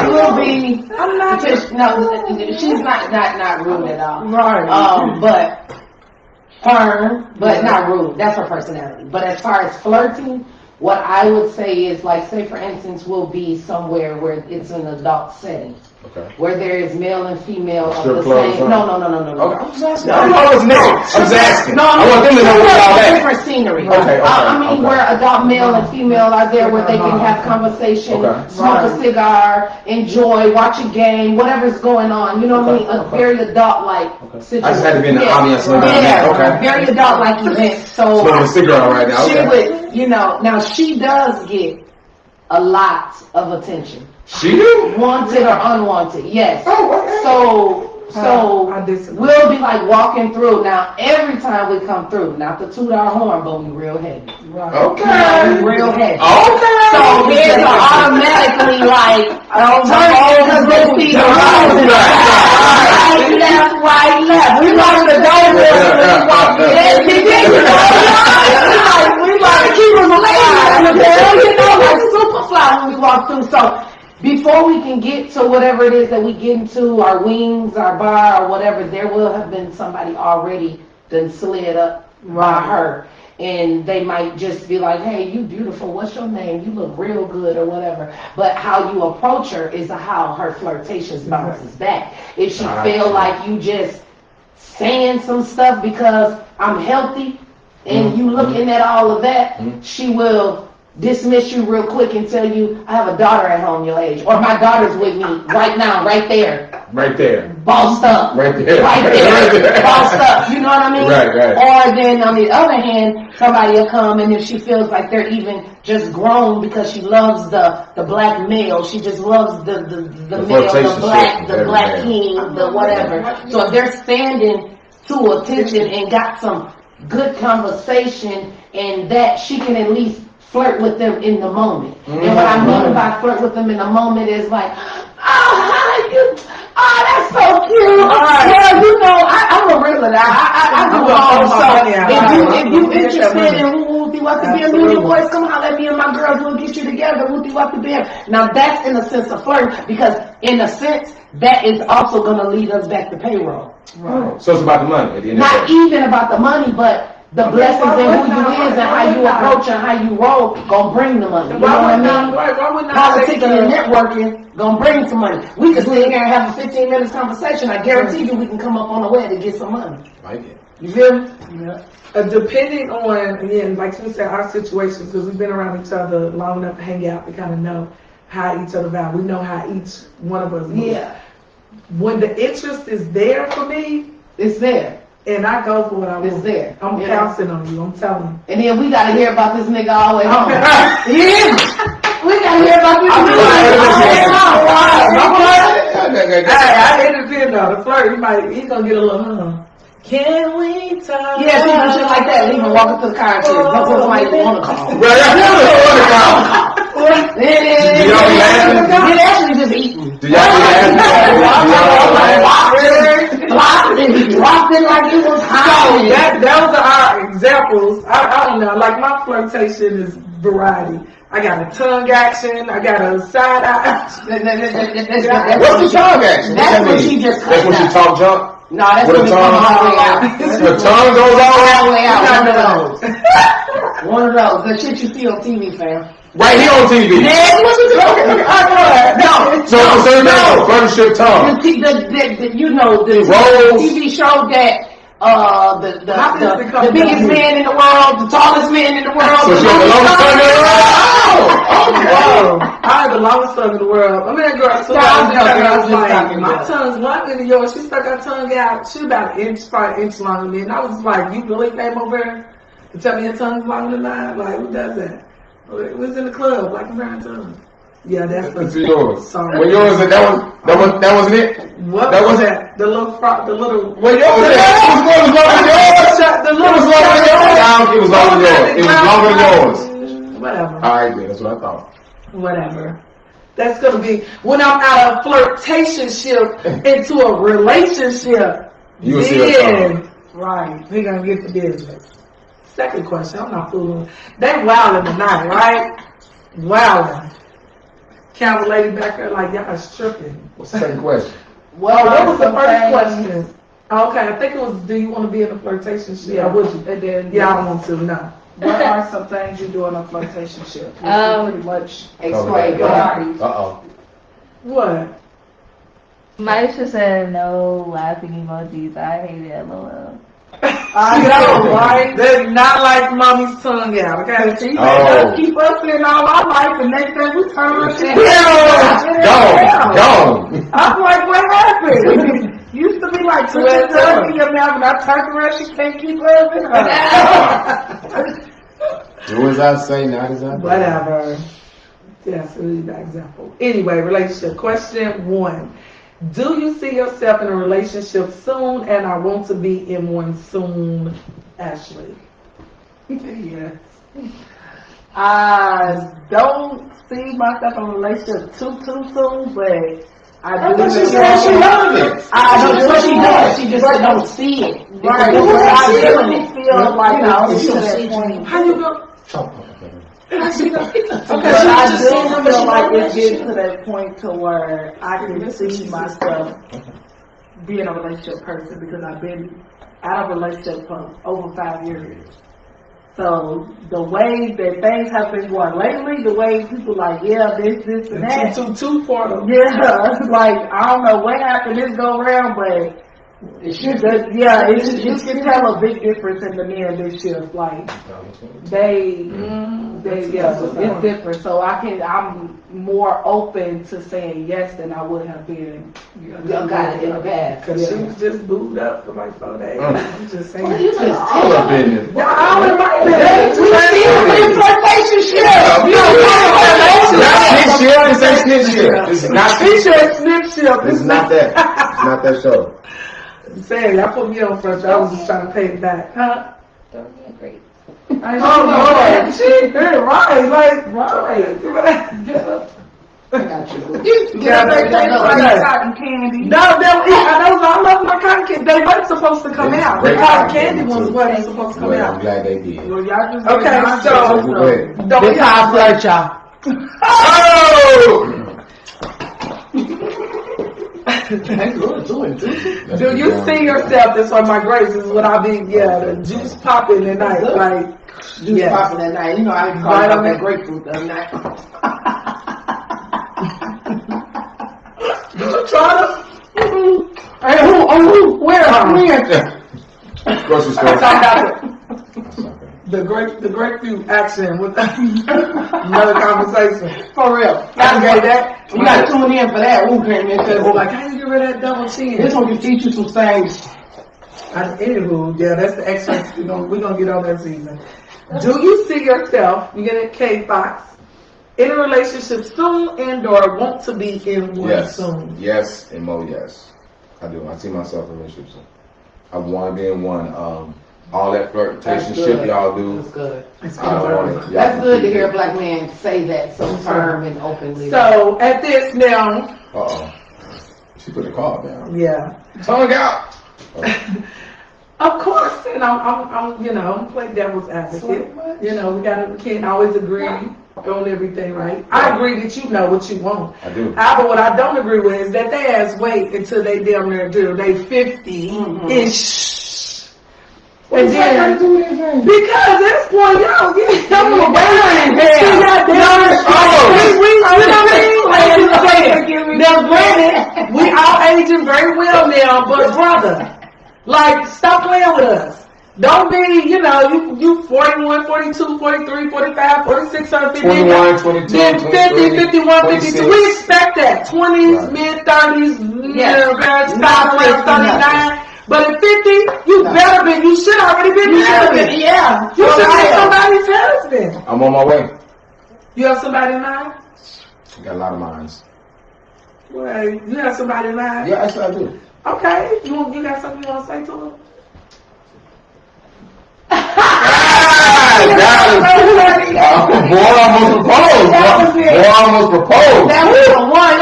we'll be. I'm not Just, no, she's not rude at all. right. But firm, but not rude. That's her personality. But as far as flirting, What I would say is, like, say for instance, we'll be somewhere where it's an adult setting. Okay. Where there is male and female of Strip the club or same. something? No. Okay, I'm just asking. I don't know what's next. I'm just asking. No, I want them to know what y'all at. different scenery. Okay, I mean, okay. where adult male and female are there, where they can have conversation, Okay. smoke a cigar, enjoy, watch a game, whatever's going on. You know what I mean? A very adult-like situation. I just had to be in the Yeah. audience. Yeah, Okay. very adult-like event. So Smoking a cigar right now. she Okay. would, you know, now she does get a lot of attention. She do? Wanted or unwanted, yes. Oh, okay. So I disagree. we'll be like walking through. Now, every time we come through, not to toot our horn, but we real heavy. Okay. We real heavy. Okay. So heads are automatically like, turning because they see the road. Right, left. We like to go there when we walk in. We like to keep them alive. You know, like Superfly when we walk through. So before we can get to whatever it is that we get into, our wings, our bar, or whatever, there will have been somebody already done slid up by her. And they might just be like, hey, you beautiful, what's your name? You look real good or whatever. But how you approach her is how her flirtations bounces back. If she feel like you just saying some stuff because I'm healthy and you looking at all of that, she will dismiss you real quick and tell you, I have a daughter at home your age, or my daughter's with me right now, right there. Right there. Bossed up. Right there. Right there. Right there. Bossed up. You know what I mean? Right. Or then on the other hand, somebody will come and if she feels like they're even just grown because she loves the black male, she just loves the male, the black king, the whatever. So if they're standing to attention and got some good conversation and that she can at least flirt with them in the moment. And what I mean by flirt with them in the moment is like, hi, that's so cute. Well, you know, I'm a realtor. I do all. So if you interested in who what the beer, you boys come holler at me and my girls, we'll get you together. What the beer. Now that's in a sense of flirt because in a sense that is also going to lead us back to payroll. Right. So it's about the money at the end of the Not day. even about the money, but the blessings and who you is and how you approach and how you roll gonna bring the money. You know what I mean? Why would not Politicking and networking gonna bring some money. We can sit here and have a 15 minutes conversation. I guarantee you we can come up on the way to get some money. Like it. You feel me? Yeah. Depending on, again, like you said, our situations, because we've been around each other long enough to hang out, we kind of know how each other vibe. We know how each one of us moves. Yeah. When the interest is there for me, It's there. and I go for what I want. It's there. I'm pouncing on you, I'm telling you. And then we gotta hear about this nigga all the way home. Yeah. We gotta hear about this nigga all the way home. I interfere though, the flirt, he's gonna get a little, Can we talk? Yeah, people shit like that. Leave him walking to the car and shit. That's what somebody wanna call. Do y'all be laughing? It actually just eating. Do y'all be laughing? Flopped and he dropped it like it was hot. Those are our examples. I don't know, like my flirtation is variety. I got a tongue action, I got a side eye. What's the tongue action? That's what she just That's when she talk junk? No, that's With when a it comes tongue? all the way out. The tongue goes All the way out. One of One of those. The shit you see on TV, fam. right here on TV. Yeah, what's it No. So flirtship tongue. You know, the Roles. TV show that the biggest man in the world, the tallest man in the world. So she has the longest tongue in the world? Whoa, I have the longest tongue in the world. I mean, that girl, so Stop joking, I was just like, talking my about it. tongue's longer than yours. She stuck her tongue out. She about an inch, probably an inch longer than me. And I was like, you really came over here to tell me your tongue's longer than mine? Like, who does that? It was in the club, like a brown tongue. Yeah, that's yours. Sorry. When yours, that wasn't it? What That was wasn't- that? The little When yours was longer than yours. The It was longer than yours. It was longer than yours. It was longer than yours. Whatever. All right, then. That's what I thought. Whatever. That's gonna be when I'm out of flirtationship into a relationship. You will see a tongue. Right, we gonna get to business. Second question, I'm not fooling. They wildin' tonight, right? Wildin'. Count the lady back there like y'all is tripping. What's the second question? Well, what was the first question? Okay, I think it was, do you want to be in a flirtation ship? Yeah. Or would you? And then Yeah, I don't want to, no. What are some things you do in a flirtationship? Pretty much Explain. Uh-oh. What? Maisha said no laughing emojis. I hate it. LOL. I know, right? That's not like mommy's tongue out, okay? She Oh. said, keep us in all our life, and next thing we turn around and say, Gone. I'm like, what happened? Used to be like, put your tongue in your mouth, and I turned around, she can't keep us in her. Do as I say, not as I do. Whatever. That's really bad example. Anyway, relationship. Question 1. Do you see yourself in a relationship soon, and I want to be in one soon, Ashley? Yes. I don't see myself in a relationship too soon, but I do. But she said she loves it. I know what she does. She just don't see it. Right. It's I really really feel like I was to it's that just- point. How you go? But I do feel like it's getting to that point to where I can see myself being a relationship person because I've been out of a relationship for over 5 years. So the way that things have been going lately, the way people like, yeah, this and that. Two for them. Yeah, like I don't know what happened this go around, but it should. You can tell a big difference in the men this shift. Like it's different. So I'm more open to saying yes than I would have been. Got it in the past. Because she was just booed up for like 4 days. I'm just saying. You just All up in this. All in my business. we still in flirtationship. That's snitch shit. This ain't snitch shit. This is not snitch shit. Snipship. This is not that. It's not that show. I'm saying, y'all put me on first. I was just trying to pay it back. Huh? Great. Oh, Lord. She did right. Like, right. I got you. Cotton candy. No, I love my cotton candy. They weren't supposed to come out. The cotton candy ones weren't supposed to come Well, I'm out. glad they did. Well, y'all just Okay, so Go ahead. don't how I flirt, y'all. Oh! do you see yourself? That's why my grace is what I be. Yeah, the juice popping at night, like Juice yes. popping that night. You know, I call Right it on that it. grapefruit that night. Did you try to? Hey, who? Where? Grocery I'm store. talking about the grapefruit action with another conversation. For real. I gave that. You gotta tune in for that. Who came in and Like, how you get rid of that double chin? this one can teach you some things. Anywho, yeah, that's the extra. We're gonna get on that season. Do you see yourself? You get it, K Fox, in a relationship soon and/or want to be in one Yes. soon? Yes, and more yes. I do. I see myself in a relationship soon. I want to be in one. All that flirtation shit y'all do. That's good. It's I don't want it. That's Y'all good to keep hear a it. black man say that so firm and openly. So at this now, Uh-oh. She put the car down. yeah, Tongue out. of course, and I'm play devil's advocate. We can't always agree on everything, right? I agree that you know what you want. I do. However, what I don't agree with is that they ass wait until they damn near do they 50-ish. And then, because at this point, y'all get some of the Now, granted, we all aging very well now, but brother, like, stop playing with us. Don't be, you 41, 42, 43, 45, 46, 50, 21, 22, then 50, 51, 52. 26. We expect that. 20s, Right. mid-30s, Yes. stop around 39. But at 50, you should already be married. Yeah. You should be somebody's husband. I'm on my way. You have somebody in mind? Got a lot of minds. Well, you have somebody in mind? Yeah, actually I do. Okay. You got something you want to say to him? Boy almost proposed. Boy almost proposed. That was the one.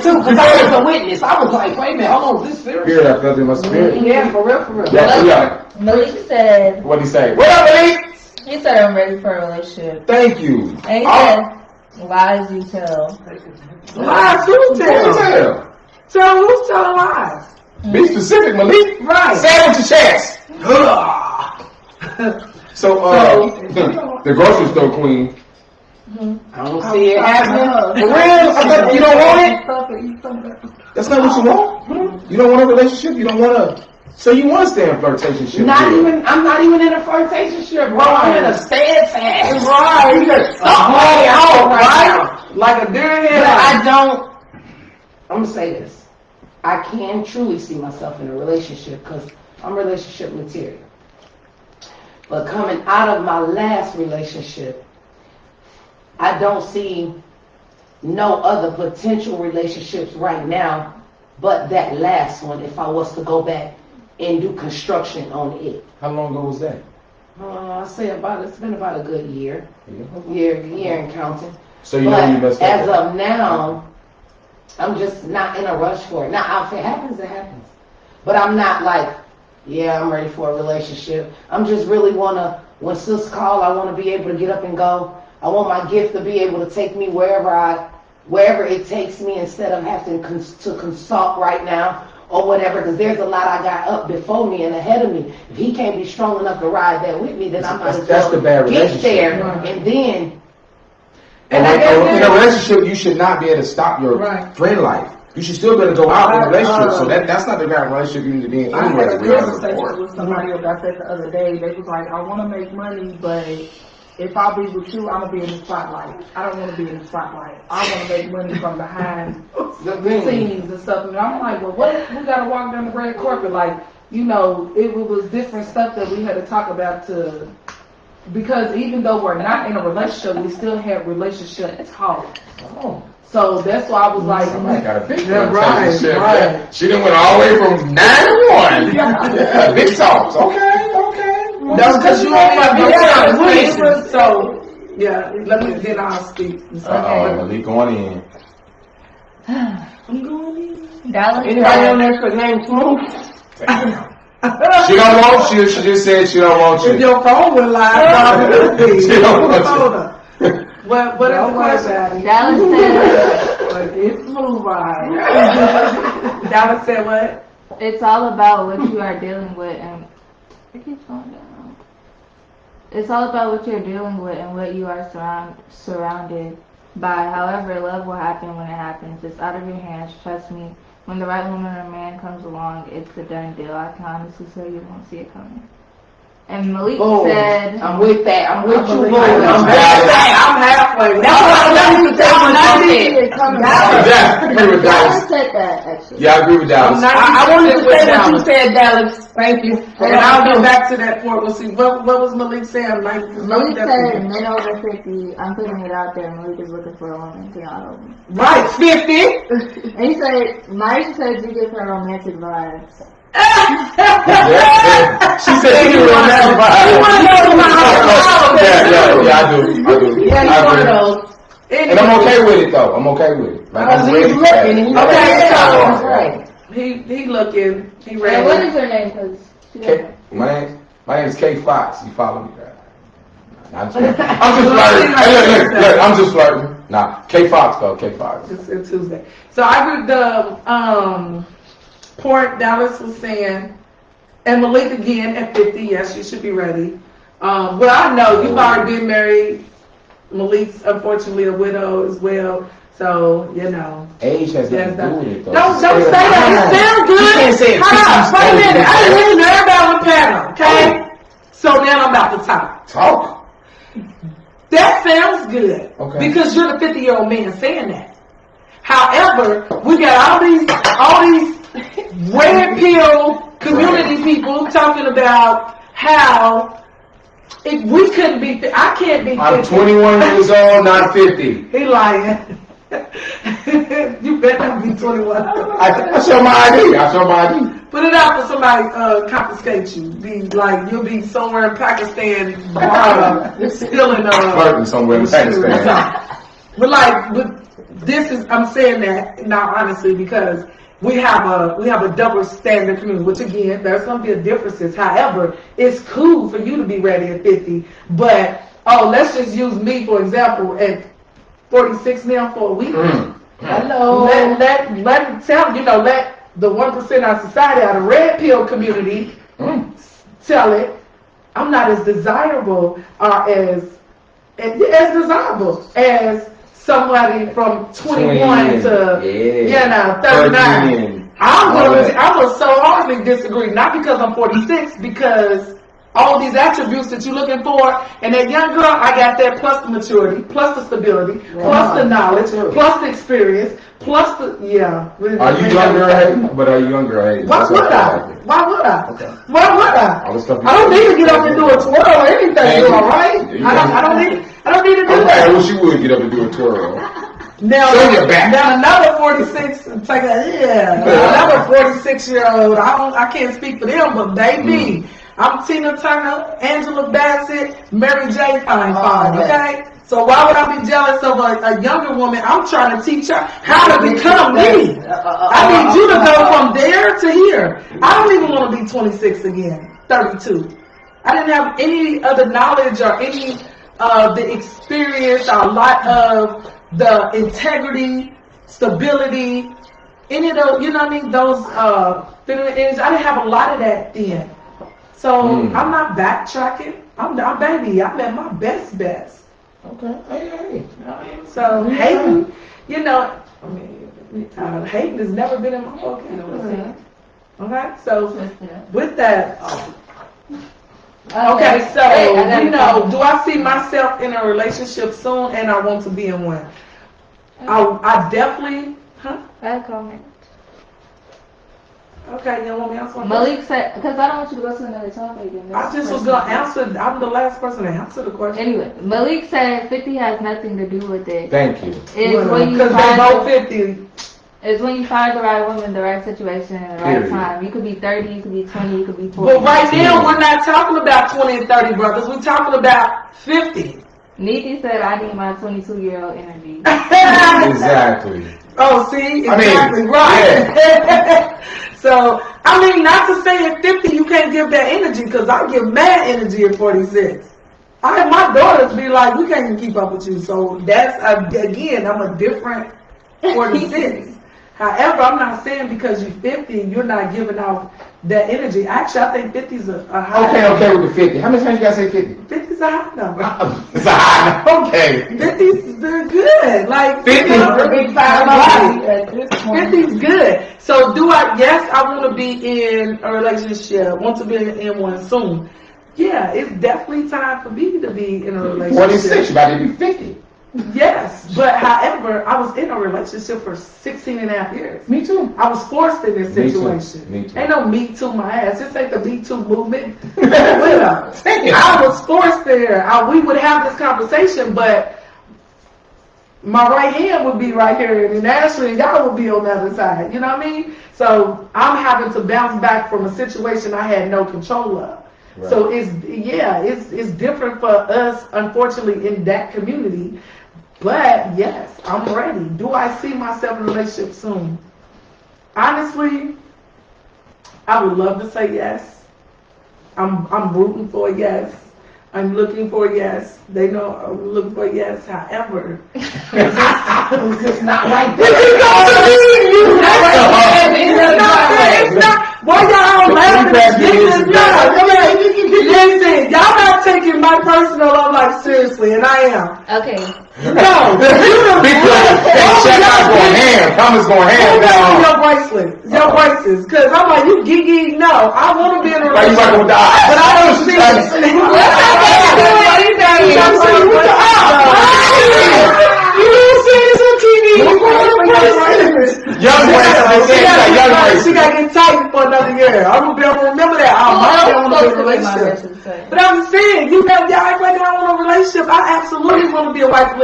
Too, because I was a witness. I was like, wait a minute, hold on, is this serious? Here, I felt in my spirit. Yeah, for real. Yeah. Malik said, What'd he say? What up, Malik? he said I'm ready for a relationship. Thank you. And he said, lies you tell. Lies, who tell? Tell who's telling lies? Be specific, Malik. Right. Say it with your chest. So, the grocery store queen. I don't see it happening. For real? You don't want it? That's not what you want? You don't want a relationship? You don't want to... So you want to stay in a flirtationship? I'm not even in a flirtationship, bro. I'm in a steadfast. Right. Right. Like a deer But head. I'm gonna say this. I can truly see myself in a relationship because I'm relationship material. But coming out of my last relationship, I don't see no other potential relationships right now but that last one if I was to go back and do construction on it. How long ago was that? I say it's been about a good year and counting. So you know you messed up. As of now, I'm just not in a rush for it. Now, if it happens, it happens. But I'm not like, yeah, I'm ready for a relationship. I'm just really when sis call, I want to be able to get up and go. I want my gift to be able to take me wherever it takes me instead of having to consult right now or whatever, because there's a lot I got up before me and ahead of me. If he can't be strong enough to ride there with me, then I'm not That's the bad get relationship. there and then. And in a relationship, you should not be able to stop your friend life. You should still be able to go out in a relationship. So that's not the kind of relationship you need to be in I had anyway. a conversation with somebody else I said the other day. They was like, I want to make money, but if I be with you, I'm going to be in the spotlight. I don't want to be in the spotlight. I want to make money from behind the scenes and stuff. And I'm like, well, what if we got to walk down the red carpet? Like, it was different stuff that we had to talk about because even though we're not in a relationship, we still have relationship talk. Oh. So that's why I was like, Somebody got a big relationship. Right. She done went all the way from 9 to 1. Yeah, big talks. Okay. That's because you only have no time with it. So, yeah, let me then I'll speak. Malik going in. I'm going in. Dallas Anybody on there for name Smooth? She don't want you. She just said she don't want If you. your phone would lie, She don't want you. What is the question? Dallas said, it's Smooth ride. Dallas said what? it's all about what you are dealing with, and it keeps going down. It's all about what you're dealing with and what you are surrounded by. However, love will happen when it happens. It's out of your hands. Trust me. When the right woman or man comes along, it's a done deal. I can honestly say you won't see it coming. And Malik said, I'm with that. I'm with you, boy. I'm halfway. That's what I'm Agree with Dallas. Dallas said that, actually. Yeah, I agree with Dallas. I wanted to say what you said, Dallas. Thank you. And I'll go back to that point. We'll see. What was Malik saying? Malik said, men over 50, I'm putting it out there, Malik is looking for a woman. Can y'all help me? Right, 50. And he said, Maisha said you give her romantic vibes. She said she didn't want that vibe. Yeah, I do. Yeah, he's one of those. And I'm okay with it though. I'm okay with it. Like, I'm ready for that. He looking. He And ready. what is her name? Because My name is K Fox. You follow me, right? I'm just flirting. Hey, look, I'm just flirting. Nah, K Fox though. K Fox. It's Tuesday. So I read the point Dallas was saying, and Malik again at 50. Yes, you should be ready. Well, I know you've already been married. Malik's unfortunately a widow as well. So, Age has nothing to do with it though. Don't say that. It sounds good. You can't say it. Hold on, wait a minute. I didn't listen to everybody with panel, okay? So now I'm about to talk. Talk. That sounds good. Okay. Because you're the 50-year-old man saying that. However, we got all these red pill community people talking about how if we couldn't be, I can't be 50. I'm 21 years old, not 50. He lying. You better not be 21. I show my ID. Put it out for somebody confiscate you. You'll be somewhere in Pakistan, still in flirting somewhere in Pakistan. But this is, I'm saying that now honestly because we have a double standard community, which again, there's going to be differences. However, it's cool for you to be ready at 50, but let's just use me for example at 46 now for a week. Hello. Let the 1% of society, out of red pill community, tell it. I'm not as desirable or as desirable as somebody from 21 to, you know, 39. I will so hardly disagree, not because I'm 46, because all these attributes that you're looking for, and that young girl, I got that plus the maturity, plus the stability, plus the knowledge, plus the experience, plus the, yeah. Are you younger, Hayden? But are you younger, Hayden? Why would I? Why would I? Okay. Why would I? I don't need to get up and do a twirl or anything, all right? I don't need to do that. I wish you would get up and do a twirl. Now, Show your back. now another 46, take another 46-year-old. I can't speak for them, but baby, I'm Tina Turner, Angela Bassett, Mary J. Fine, okay? So why would I be jealous of a younger woman? I'm trying to teach her how to become me. I need you to go from there to here. I don't even want to be 26 again, 32. I didn't have any of the knowledge or any of the experience or a lot of the integrity, stability, any of those, you know what I mean? Those feminine energies. I didn't have a lot of that then. So I'm not backtracking. I'm baby. I'm at my best. Okay. Hey. So Hayden, you know, I mean, Hayden has never been in my vocabulary. Okay. So with that, okay. So you know, do I see myself in a relationship soon, and I want to be in one? I definitely. I have a comment. Okay, you want me to answer? Malik said, because I don't want you to go to another topic. I just was going to answer. I'm the last person to answer the question. Anyway, Malik said 50 has nothing to do with it. Thank you. It's when you Because they both 50. It's when you find the right woman, the right situation, and the right time. You could be 30, you could be 20, you could be 40. But right now, we're not talking about 20 and 30 brothers. We're talking about 50. Nikki said, I need my 22-year-old energy. Exactly. Oh, see? Exactly right. Yeah. So, I mean, not to say at 50 you can't give that energy, because I give mad energy at 46. I have my daughters be like, we can't even keep up with you. So, that's, again, I'm a different 46. However, I'm not saying because you're 50, you're not giving off that energy. Actually, I think 50 is a high Okay with the 50. How many times you gotta say 50? 50 is a high number. It's a high number. Okay. 50 is good. Like 50 is good. So yes, I want to be in a relationship. Want to be in one soon. Yeah, it's definitely time for me to be in a relationship. 46, you about to be 50. Yes, but however, I was in a relationship for 16 and a half years. Me too. I was forced in this situation. Me too. Ain't no Me Too my ass. This ain't the Me Too movement. I was forced there. We would have this conversation, but my right hand would be right here, and Ashley and y'all would be on the other side. You know what I mean? So I'm having to bounce back from a situation I had no control of. Right. So it's different for us, unfortunately, in that community. But yes, I'm ready. Do I see myself in a relationship soon? Honestly, I would love to say yes. I'm rooting for a yes. I'm looking for a yes. They know I'm looking for a yes. However, it's just not like that. It's not. Why y'all laughing? Listen, y'all not taking my personal life like seriously, and I am. Okay. No, Check out going ham. Thomas going ham down. Your bracelets, because I'm like, you gigi. No, I want to be in a Like you relationship, with the eyes. but I don't see it. You don't see this on TV. Young bracelets. She got to get tight for another year. I'm gonna be able to remember that. I want to be in a relationship. But I'm saying, y'all act like I want a relationship. I absolutely want to be a wife. I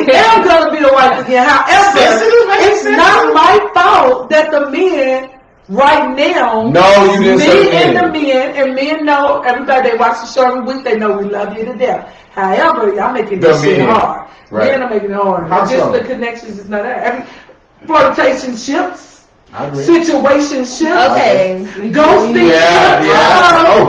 am going to be a wife again. However, it's not my fault that the men right now, no, you didn't say and men know, everybody, they watch the show every week, they know we love you to death. However, y'all making this shit hard. Right. Men are making it hard. The connections is not there. Flirtationships. Situationships. Okay. Ghosting.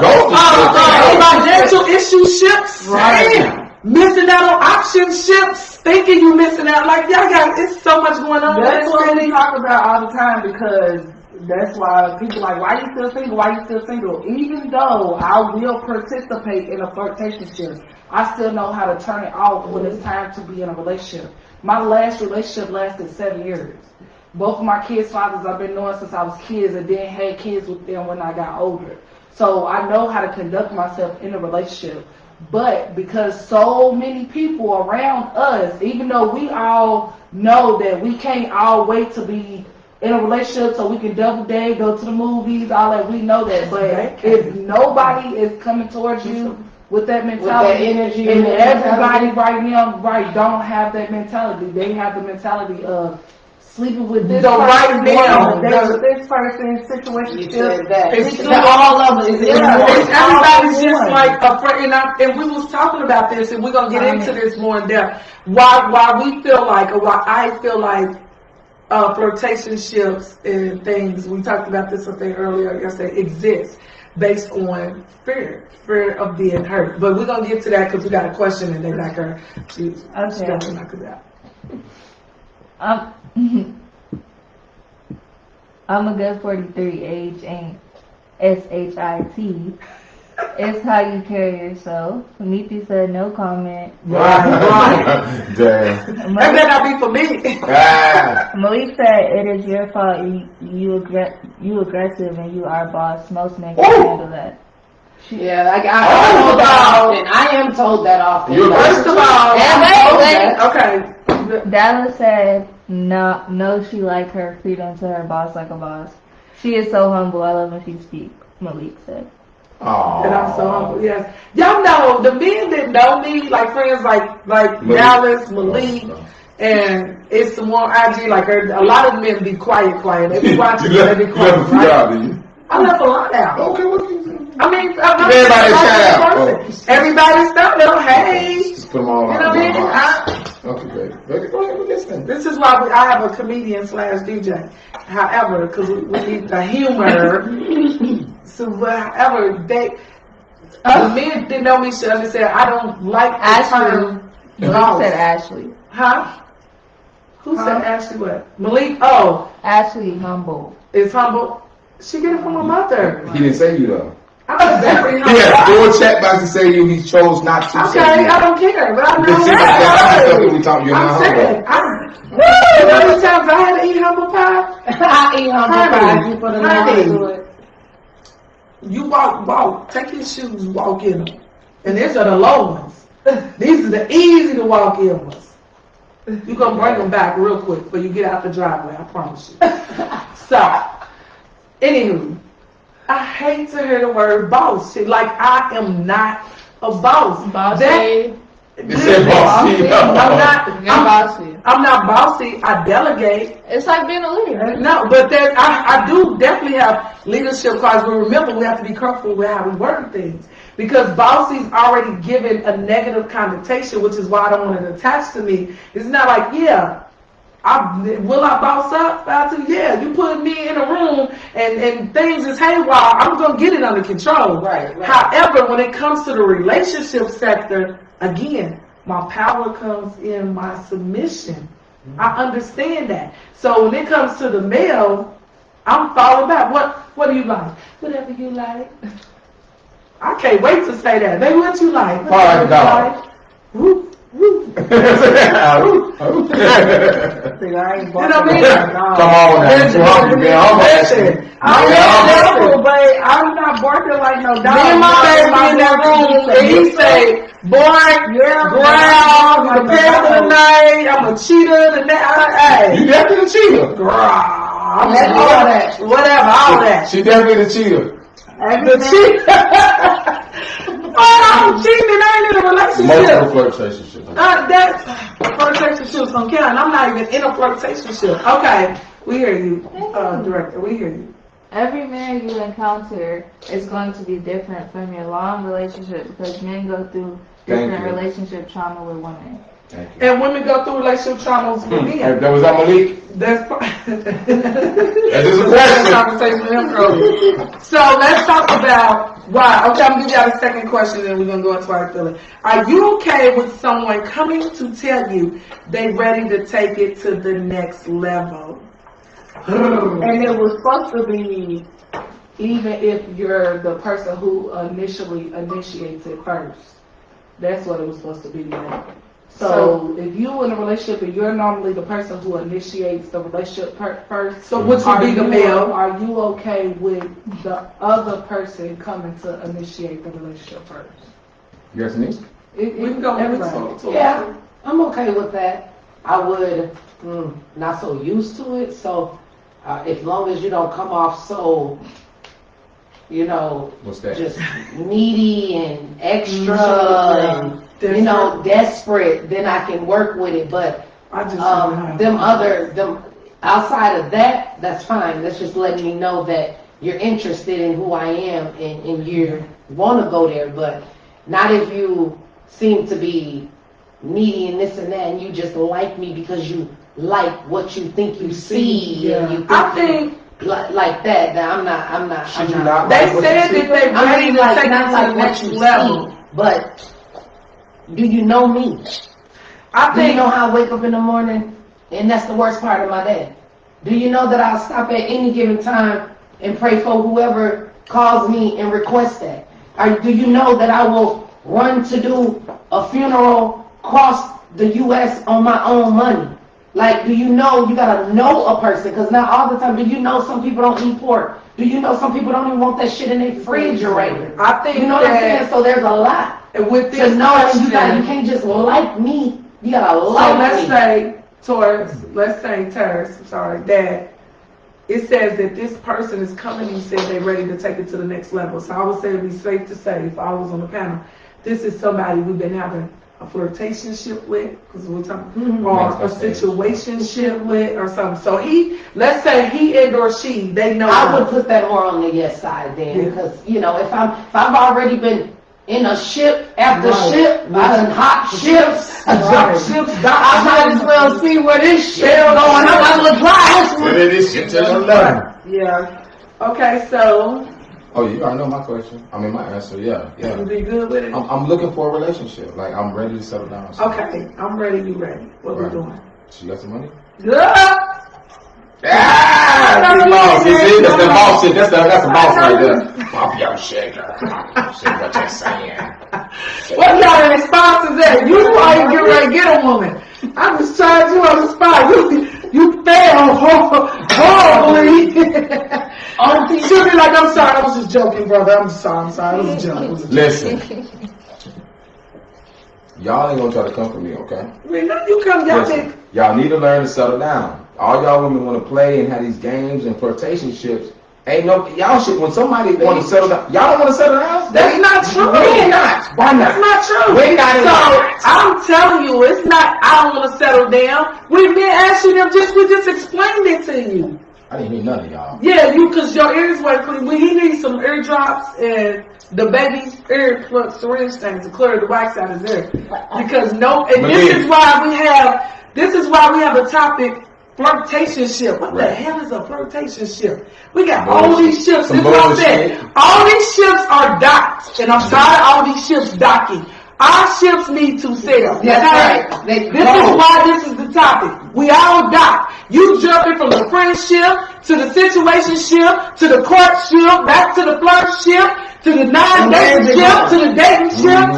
Ghosting. Financial issue ships. Right. Missing out on option ships. Thinking you missing out. Like, y'all got, it's so much going on. That's what we talk about all the time, because That's why people like, why you still single? Why you still single? Even though I will participate in a flirtationship, I still know how to turn it off when it's time to be in a relationship. My last relationship lasted 7 years. Both of my kids' fathers I've been knowing since I was kids, and then had kids with them when I got older. So I know how to conduct myself in a relationship. But because so many people around us, even though we all know that we can't all wait to be in a relationship so we can double date, go to the movies, all that, we know that. But if nobody is coming towards you with that mentality, With that energy and and everybody right now, don't have that mentality. They have the mentality of sleeping with this person, right now, dating with this person, situation. You said that. It's All of it is Everybody's just like afraid, and we was talking about this, and we're gonna get into this more in depth. Why we feel like, or why I feel like flirtationships and things, we talked about this I think earlier yesterday, exist based on fear of being hurt. But we're gonna get to that because we got a question and they like her. She's gonna knock it out. I'm a good 43. Age ain't SHIT. It's how you carry yourself. Mithi said no comment. Right. Damn. That better not be for me. Malik said it is your fault. You aggressive and you are boss. Most men can handle that. Yeah, like I told that often. I am told that often. First of all, wait. Okay. Dallas said no, she like her freedom to her boss like a boss. She is so humble. I love when she speaks. Malik said. Aww. And I'm so humble, yes. Y'all know, the men that know me, like friends like Dallas, Malik, and it's the one IG, like a lot of men be quiet. They be watching, they be quiet, right? I left a lot out. Okay, what do you do? I mean, Everybody shout out. Everybody stop them, hey. Just put them all You out. know what I mean? Okay, great. Go ahead with this thing. This is why I have a comedian / DJ. However, because we need the humor. So, however, the men that know me should understand I don't like the term boss. Malik said Ashley. Huh? Who said Ashley what? Malik? Oh, Ashley humble. is humble. She get it from her mother. He didn't say you though. I'm very humble. Yeah, go and chat back to say you. He chose not to say Okay, you. I don't care, but I know This is that. we talking. You're I'm not saying, humble. you know how many times I had to eat humble pie? I eat humble pie. You put a Honey. to it. You walk, take your shoes, walk in them. And these are the low ones. These are the easy to walk in ones. You're going to bring them back real quick before you get out the driveway, I promise you. So, anywho, I hate to hear the word boss. Like, I am not a boss. Bossy. It said bossy. I'm not bossy. I delegate. It's like being a leader. No, but then I do definitely have leadership qualities. But remember, we have to be careful with how we word things. Because bossy's already given a negative connotation, which is why I don't want it attached to me. It's not like, yeah, will I boss up? Yeah, you put me in a room and things is haywire, I'm going to get it under control. Right. However, when it comes to the relationship sector, again, my power comes in my submission. I understand that. So when it comes to the male, I'm falling back. What do you like? Whatever you like. I can't wait to say that. Baby, what you like? Fall like a dog. Woo, woo. You know You know what I mean? Come on now. You hungry, man. I'm not barking like no dog. Me and my baby in that room, and he say, boy, growl, the past of the night, I'm a cheater, the night, You definitely the cheater. growl, all that. Whatever, all that. She definitely the cheater. The cheater. I'm cheating, I ain't in a relationship. Multiple flirtationships. That flirtationships don't count, and I'm not even in a flirtationship. Okay, we hear you, director. We hear you. Every man you encounter is going to be different from your long relationship because men go through different relationship trauma with women. Thank you. And women go through relationship traumas with men. That was on Malik. That's That is a question. conversation with him earlier. So let's talk about why. Okay, I'm gonna give y'all the second question, and we're gonna go into our feeling. Are you okay with someone coming to tell you they ready to take it to the next level? And it was supposed to be, even if you're the person who initially initiates it first. That's what it was supposed to be like. So if you in a relationship and you're normally the person who initiates the relationship first, So which would be the male? Are you okay with the other person coming to initiate the relationship first? Yes, me? We can go with Yeah, I'm okay with that. I would, not so used to it, so as long as you don't come off so, What's that? just needy and extra and, desperate, then I can work with it. But I just them outside of that, that's fine. That's just letting me know that you're interested in who I am and you want to go there, but not if you seem to be needy and this and that, and you just like me because you like what you think you see. Yeah. And you think I think like that. I'm not. Should you not they like what said you see? that they ready to not take not it to like the what next you level. see, but do you know me? I Do you think know how I wake up in the morning? And that's the worst part of my day. Do you know that I'll stop at any given time and pray for whoever calls me and requests that? Or do you know that I will run to do a funeral across the U.S. on my own money? Like, do you know, you gotta know a person, because not all the time, do you know some people don't eat pork? Do you know some people don't even want that shit in their refrigerator? I think You know what I'm saying? So there's a lot with to this know, and you question, can't just like me. You gotta so like let's me. say Taurus, I'm sorry, that it says that this person is coming and said they're ready to take it to the next level. So I would say it'd be safe to say, if I was on the panel, this is somebody we've been having a flirtationship with, because we're talking, or a situationship with, or something. So let's say he and or she, they know. I would put that more on the yes side then, because if I've already been in a ship after ship, I done hot ships, Jump ships, I might as well see where this ship going. I might as well drive this one. This shit till 11. Yeah. Okay, so Oh, you already know my question. I mean, my answer. Yeah. you be good with it? I'm looking for a relationship. Like, I'm ready to settle down. Okay, I'm ready, you ready. What we doing? She got some money? Yeah! Ah, big boss. That's the boss shit. That's the boss right there. Pop your sugar. See what you're saying. What kind of response is that? You ain't get ready to get a woman. I just tried you on the spot. You failed horribly. She'll be like, I'm sorry, I was just joking, brother. I'm sorry. It was a joke. Listen. Y'all ain't gonna try to come for me, okay? I mean, you come, y'all Listen, think. y'all need to learn to settle down. All y'all women want to play and have these games and flirtationships. Ain't no, y'all should, when somebody want to settle down, y'all don't want to settle down? That's not true. We're not. Why not? That's not true. We're not. So I'm telling you, it's not. I don't want to settle down. We've been asking them. We just explained it to you. I didn't hear none of y'all. Yeah, because your ears were clean. He needs some ear drops and the baby's ear plug syringe things to clear the wax out of his ear. Because this is why we have a topic. Flirtationship. What the hell is a flirtationship? We got all these ships. This is what I'm saying. All these ships are docked. And I'm tired of all these ships docking. Our ships need to sail. That's right. This is why this is the topic. We all dock. You jumping from the friendship to the situation ship to the courtship, back to the flirt ship, to the non-dating ship, to the dating ship,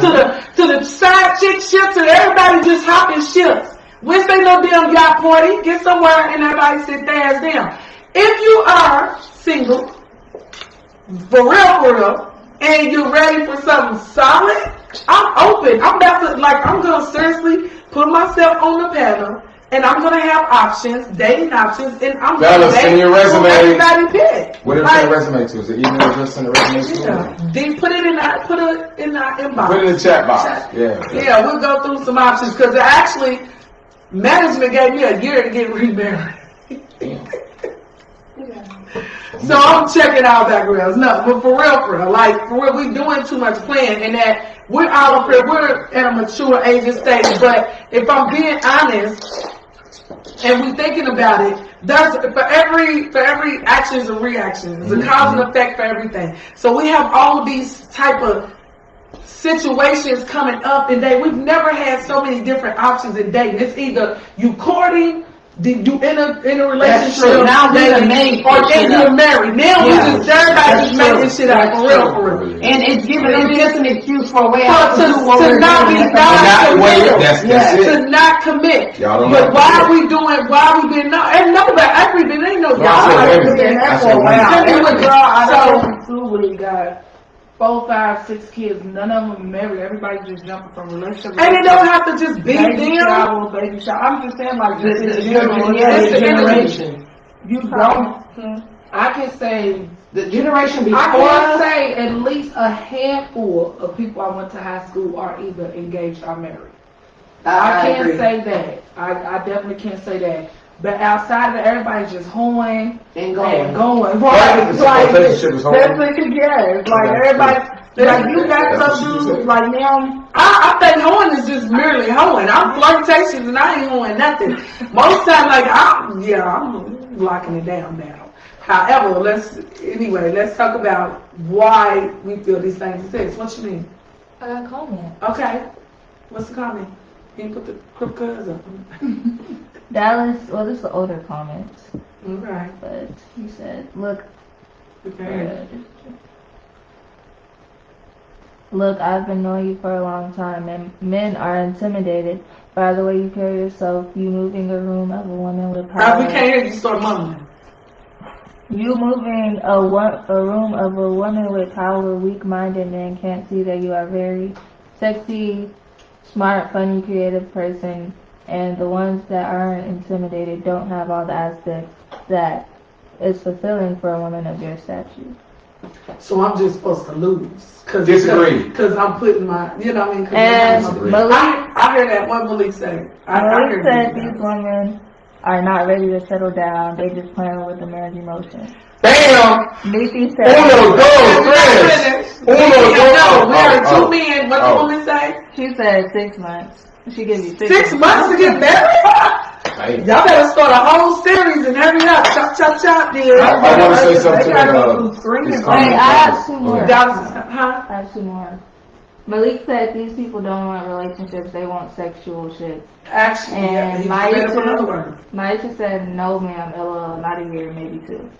to the side chick ship, to everybody just hopping ships. Wednesday no damn yacht party. Get somewhere and everybody sit their ass down. If you are single, for real, and you're ready for something solid, I'm open. I'm gonna seriously put myself on the panel, and I'm gonna have options, dating options, and I'm gonna send your resume. Everybody pick. What did you send a resume to? Is it email address send a resume to? Yeah. Then put it in our inbox. Put it in the chat box. Yeah. Yeah, we'll go through some options because actually, management gave me a year to get remarried. So I'm checking our backgrounds. No, but for real, we doing too much playing, and that we're all up here. We're at a mature age and stage. But if I'm being honest, and we thinking about it, there's for every actions and reactions, there's a cause and effect for everything. So we have all of these type of situations coming up in dating. We've never had so many different options in dating. It's either you courting, You in a That's relationship true. Now we done dating, made or shit then you're up. married. Now Yeah. we just everybody That's just making true. shit up That's for real, true. for real. And it's giving them just an excuse for a way To out to do what we're not be doing. That's to it. not commit. Y'all don't But have to why do are we doing? Why are we being no? And no, but actually, there ain't no No, I y'all. said I've women. been there I for said a while. women. Tell me what Girl, I so know too when he got 4, 5, 6 kids. None of them married. Everybody just jumping from relationship. to and it don't relationship. have to just be Baby them. shower, baby shower. I'm just saying, like, just in The general. generation. You don't. I can say the generation I before can us. say at least a handful of people I went to high school are either engaged or married. I can't agree. say that. I definitely can't say that. But outside of that, everybody's just hoeing And and going. going. Right. Right. It's Like, a relationship is that's hoeing. what you get. Like, That's everybody, like, you That's got what some she dudes, said. like, now, I think hoeing is just merely hoeing. I'm flirtatious and I ain't hoeing nothing. Most times, like I'm locking it down now. However, let's talk about why we feel these things exist. What you mean? I got a comment. Okay. What's the comment? You put the quick cuz up. Dallas, well, this is an older comment, Okay. but he said, look, I've been knowing you for a long time, and men are intimidated by the way you carry yourself. You moving a room of a woman with power. We can't hear you start mumbling. You moving a room of a woman with power. Weak-minded men can't see that you are very sexy, smart, funny, creative person, and the ones that aren't intimidated don't have all the aspects that is fulfilling for a woman of your stature. So I'm just supposed to lose. Disagree. Because I'm putting my, you know what I mean? And Malik, I hear that. What Malik say? I Malik hear said that. these women are not ready to settle down. They just playing with the man's emotions. Bam! Nikki said, Uno, dos, tres. Uno, dos. We are two men. What the woman say? she said 6 months. She gave you 6 months to get married? Y'all better start a whole series and hurry up. Chop, chop, chop. I want to say something to They gotta that. go through screening. This Wait, I comment. have 2 more. Huh? I have 2 more. Malik said these people don't want relationships, they want sexual shit. Actually, yeah, And he made up another Maisha, word. Maisha said, no ma'am, LOL, not a year, maybe 2.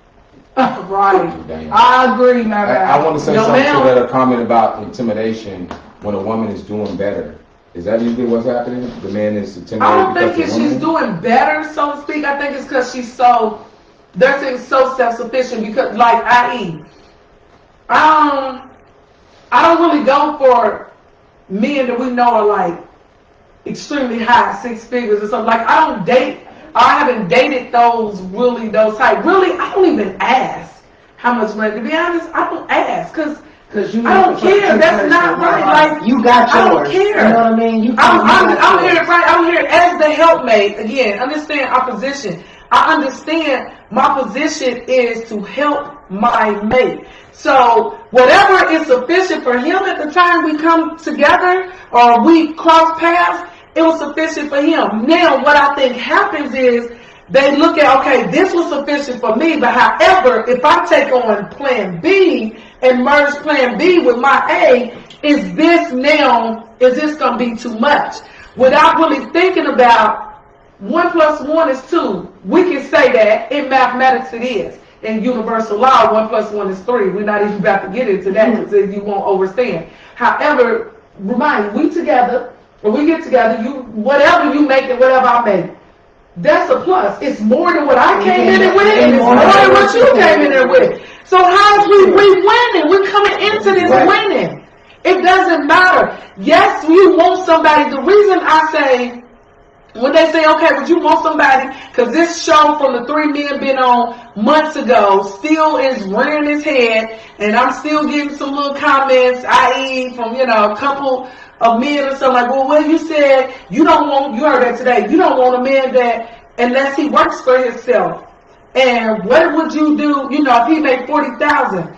Right. Damn. I agree, my I guy. want to say No, something ma'am. to that comment about intimidation when a woman is doing better. Is that usually what's happening? The man is intimidated I don't think because it's the she's woman? doing better, so to speak. I think it's because they're saying so self-sufficient because, like, i.e., I don't really go for men that we know are, like, extremely high, 6 figures or something. Like, I haven't dated those type. Really, I don't even ask how much money. To be honest, I don't ask, because you I don't care. That's not right. Like, you got yours. I don't care. You know what I mean? I'm here, right? I'm here as the helpmate. Again, understand our position. I understand my position is to help my mate. So whatever is sufficient for him at the time we come together or we cross paths, it was sufficient for him. Now, what I think happens is they look at, okay, this was sufficient for me, but however, if I take on plan B and merge plan B with my A, is this going to be too much? Without really thinking about 1 + 1 is 2. We can say that in mathematics it is. In universal law, 1 + 1 is 3. We're not even about to get into that because you won't overstand. However, remind we together, when we get together, whatever you make and whatever I make, that's a plus. It's more than what I came in with, and it's more than what you came in there with. So how is we winning? We're coming into this winning. It doesn't matter. Yes, you want somebody. The reason I say, when they say, okay, but you want somebody, because this show from the 3 men been on months ago still is rearing its head, and I'm still getting some little comments, i.e. from, a couple of men or something like, well, you said you heard that today, you don't want a man that, unless he works for himself. And what would you do, if he made $40,000?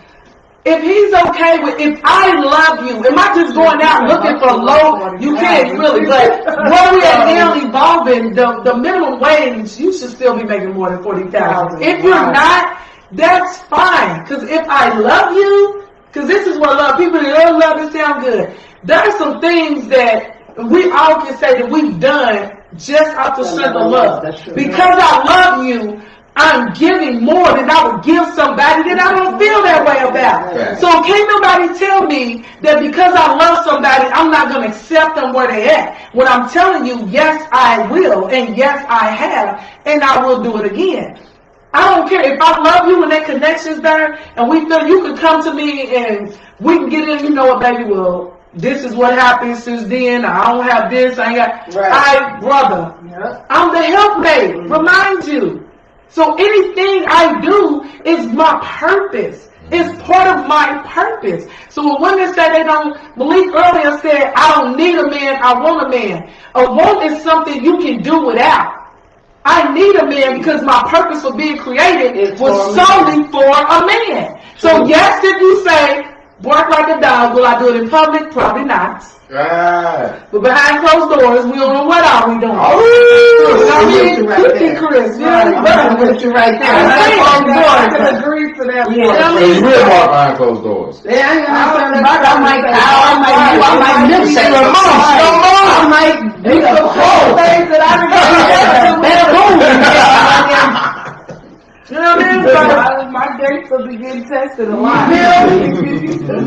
If he's okay with, if I love you, am I just going out looking for low? You can't really, but where we are now evolving, the minimum wage, you should still be making more than $40,000. If you're not, that's fine. Because if I love you, because this is what people that love it sound good. There are some things that we all can say that we've done just out the strength of love. That's true. Because I love you, I'm giving more than I would give somebody that I don't feel that way about. Right. So can't nobody tell me that because I love somebody, I'm not going to accept them where they at. When I'm telling you, yes, I will, and yes, I have, and I will do it again. I don't care if I love you and that connection's there, and we feel you can come to me and we can get in. You know what, baby? Well, this is what happened since then. I don't have this. I ain't got. Right. Brother, I'm the helpmate. Remind you. So anything I do is my purpose. It's part of my purpose. So when women say they don't, Malik earlier said, I don't need a man, I want a man. A want is something you can do without. I need a man because my purpose for being created was solely for a man. So yes, if you say, bark like a dog, will I do it in public? Probably not. Right. But behind closed doors, we don't know what are we doing. Oh, I mean, Cookie Chris, you know, I'm with you right there. I can agree to that. Yeah. You know what I So mean? you will walk behind closed doors. Yeah, I might milkshake your mom. I might do the whole things that You know what I mean? So my dates will begin tested a lot.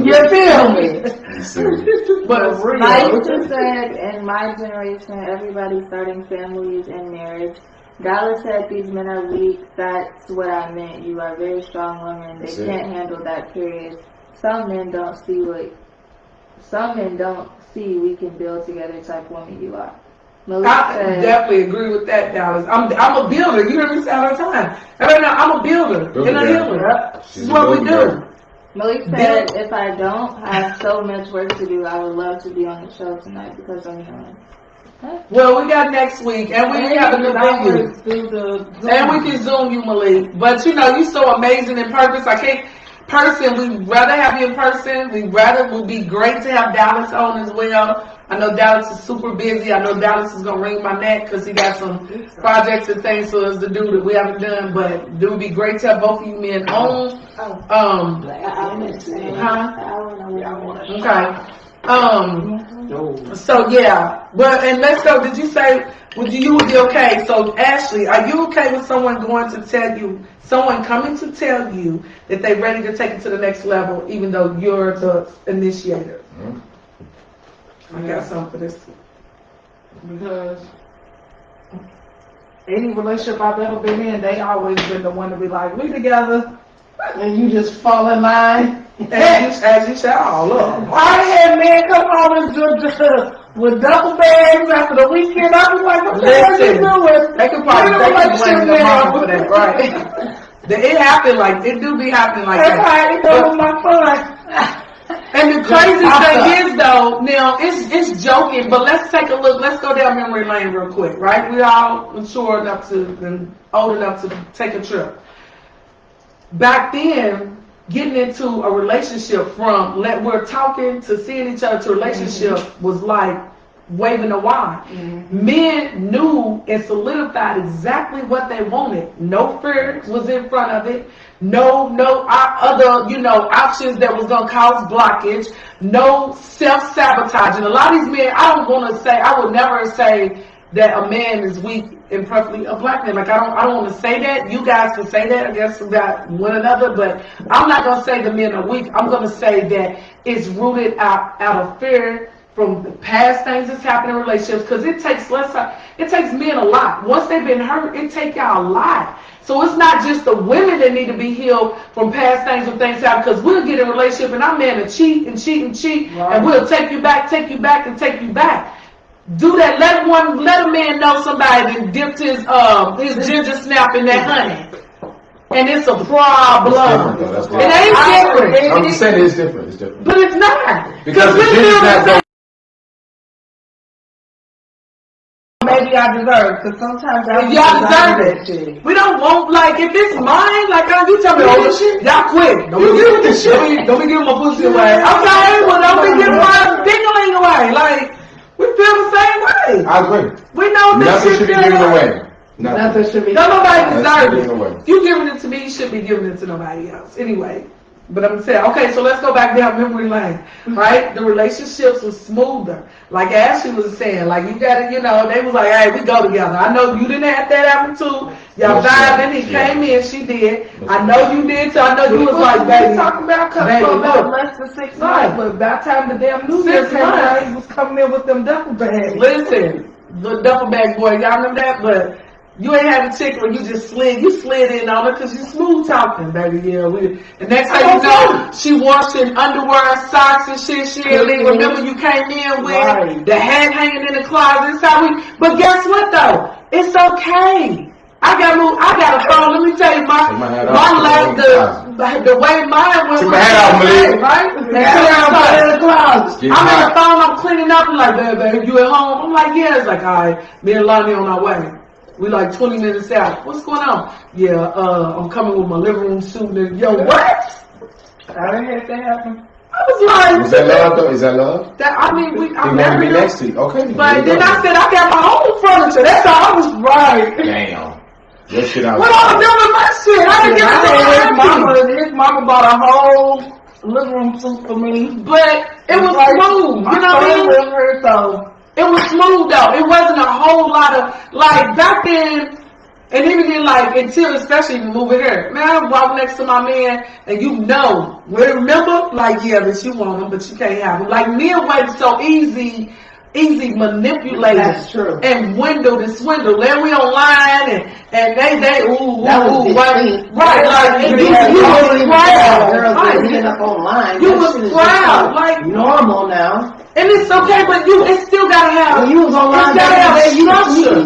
You feel me? But My sister said, in my generation, everybody's starting families and marriage. Dallas said these men are weak. That's what I meant. You are very strong women. They That's it. can't handle that period. Some men don't see we can build together type woman you are. Malik I said, definitely agree with that, Dallas. I'm a builder. You hear me say all the time. And I'm a builder and a healer. This is what we do. Malik said, if I don't have so much work to do, I would love to be on the show tonight because I'm healing. Well, we got next week, and we have a new venue. And we can Zoom you, Malik. But you know, you're so amazing in purpose. I can't. We'd rather have you in person. Would be great to have Dallas on as well. I know Dallas is super busy. I know Dallas is gonna wring my neck because he got some projects and things for us to do that we haven't done. But it would be great to have both of you men on. Okay. So yeah, but and let's go. Did you say would you be okay? So Ashley, are you okay with someone coming to tell you that they're ready to take it to the next level, even though you're the initiator? I got something for this. Because any relationship I've ever been in, they always been the one to be like, we together. And you just fall in line. As you shall. Look. I had men come home and with duffel bags after the weekend. I was like, what the hell you doing? They could probably blame their mama for that, right? It happened like, it do be happening like That's that. how it goes with my fun. And the crazy thing is though, now it's joking, but let's take a look. Let's go down memory lane real quick, right? We all mature enough to and old enough to take a trip. Back then, getting into a relationship from we're talking to seeing each other to a relationship was like waving a wand. Men knew and solidified exactly what they wanted. No fear was in front of it. No other, options that was going to cause blockage. No self-sabotaging. A lot of these men, I would never say that a man is weak and preferably a black man. Like, I don't want to say that. You guys can say that, I guess, about one another, but I'm not going to say the men are weak. I'm going to say that it's rooted out of fear from the past things that's happened in relationships, because it takes men a lot. Once they've been hurt, it takes y'all a lot. So it's not just the women that need to be healed from past things when things happen, because we'll get in a relationship and our man will cheat and cheat and cheat, right, and we'll take you back and take you back. Do that. Let a man know somebody that dipped his ginger snap in that honey, and it's a problem. It ain't different. I'm just saying it's different. It's different. But it's not, Because the ginger snap don't. Maybe I deserve, because sometimes y'all deserve it. We don't want, like, if it's mine, like, you tell me, y'all quit. Don't be giving this shit. Don't be giving my pussy away. Okay, well, don't be giving my dingling away. Like, we feel the same way. I agree. We know this Nothing shit should be feel given like- away. Nothing should be. Don't nobody That's deserve given away. it. You giving it to me, you should be giving it to nobody else. Anyway, But I'm saying, okay, so let's go back down memory lane, right? The relationships was smoother. Like Ashley was saying, like you gotta, they was like, hey, we go together. I know you didn't have that happen too. Y'all vibed and he came in, she did. I know you did too. I know you was like, baby. Talking about baby, about look. less than 6 months, but by the time the damn New 6 Year came months. around, he was coming in with them duffel bags. Listen, the duffel bag boy, y'all remember that? But you ain't had a chick where you slid in on her because you smooth talking, baby. Yeah, and next thing you know, she washing underwear, socks and shit. She didn't even remember you came in with the hat hanging in the closet. That's how but guess what though? It's okay. I got a phone. Let me tell you, my life, the way mine went was right? In the closet. I'm in the phone, I'm cleaning up, I'm like, baby, you at home? I'm like, yeah. It's like, all right, me and Lonnie on our way. We like 20 minutes out. What's going on? Yeah, I'm coming with my living room suit. And yo, what? I didn't have that happen. I was like, is that love though? Is that love? I mean, I'm want to be married. next to you. Okay. But then I said, I got my own furniture. That's all I was right. Damn. That shit out. What all done with my shit? I didn't get it. His mama bought a whole living room suit for me. But it was smooth. You know what I mean? With her, so. It was smooth though. It wasn't a whole lot of, like, back then, and even then, like, until especially moving here. Man, I walk next to my man, and remember? Like, yeah, but you want him, but you can't have him. Like, men were so easy manipulated. That's true. And swindle. Then we online, and they, ooh, right, like, and you was proud. Girls getting up online. You was proud. Like, normal now. and it's okay, but it still gotta have. When you was online, you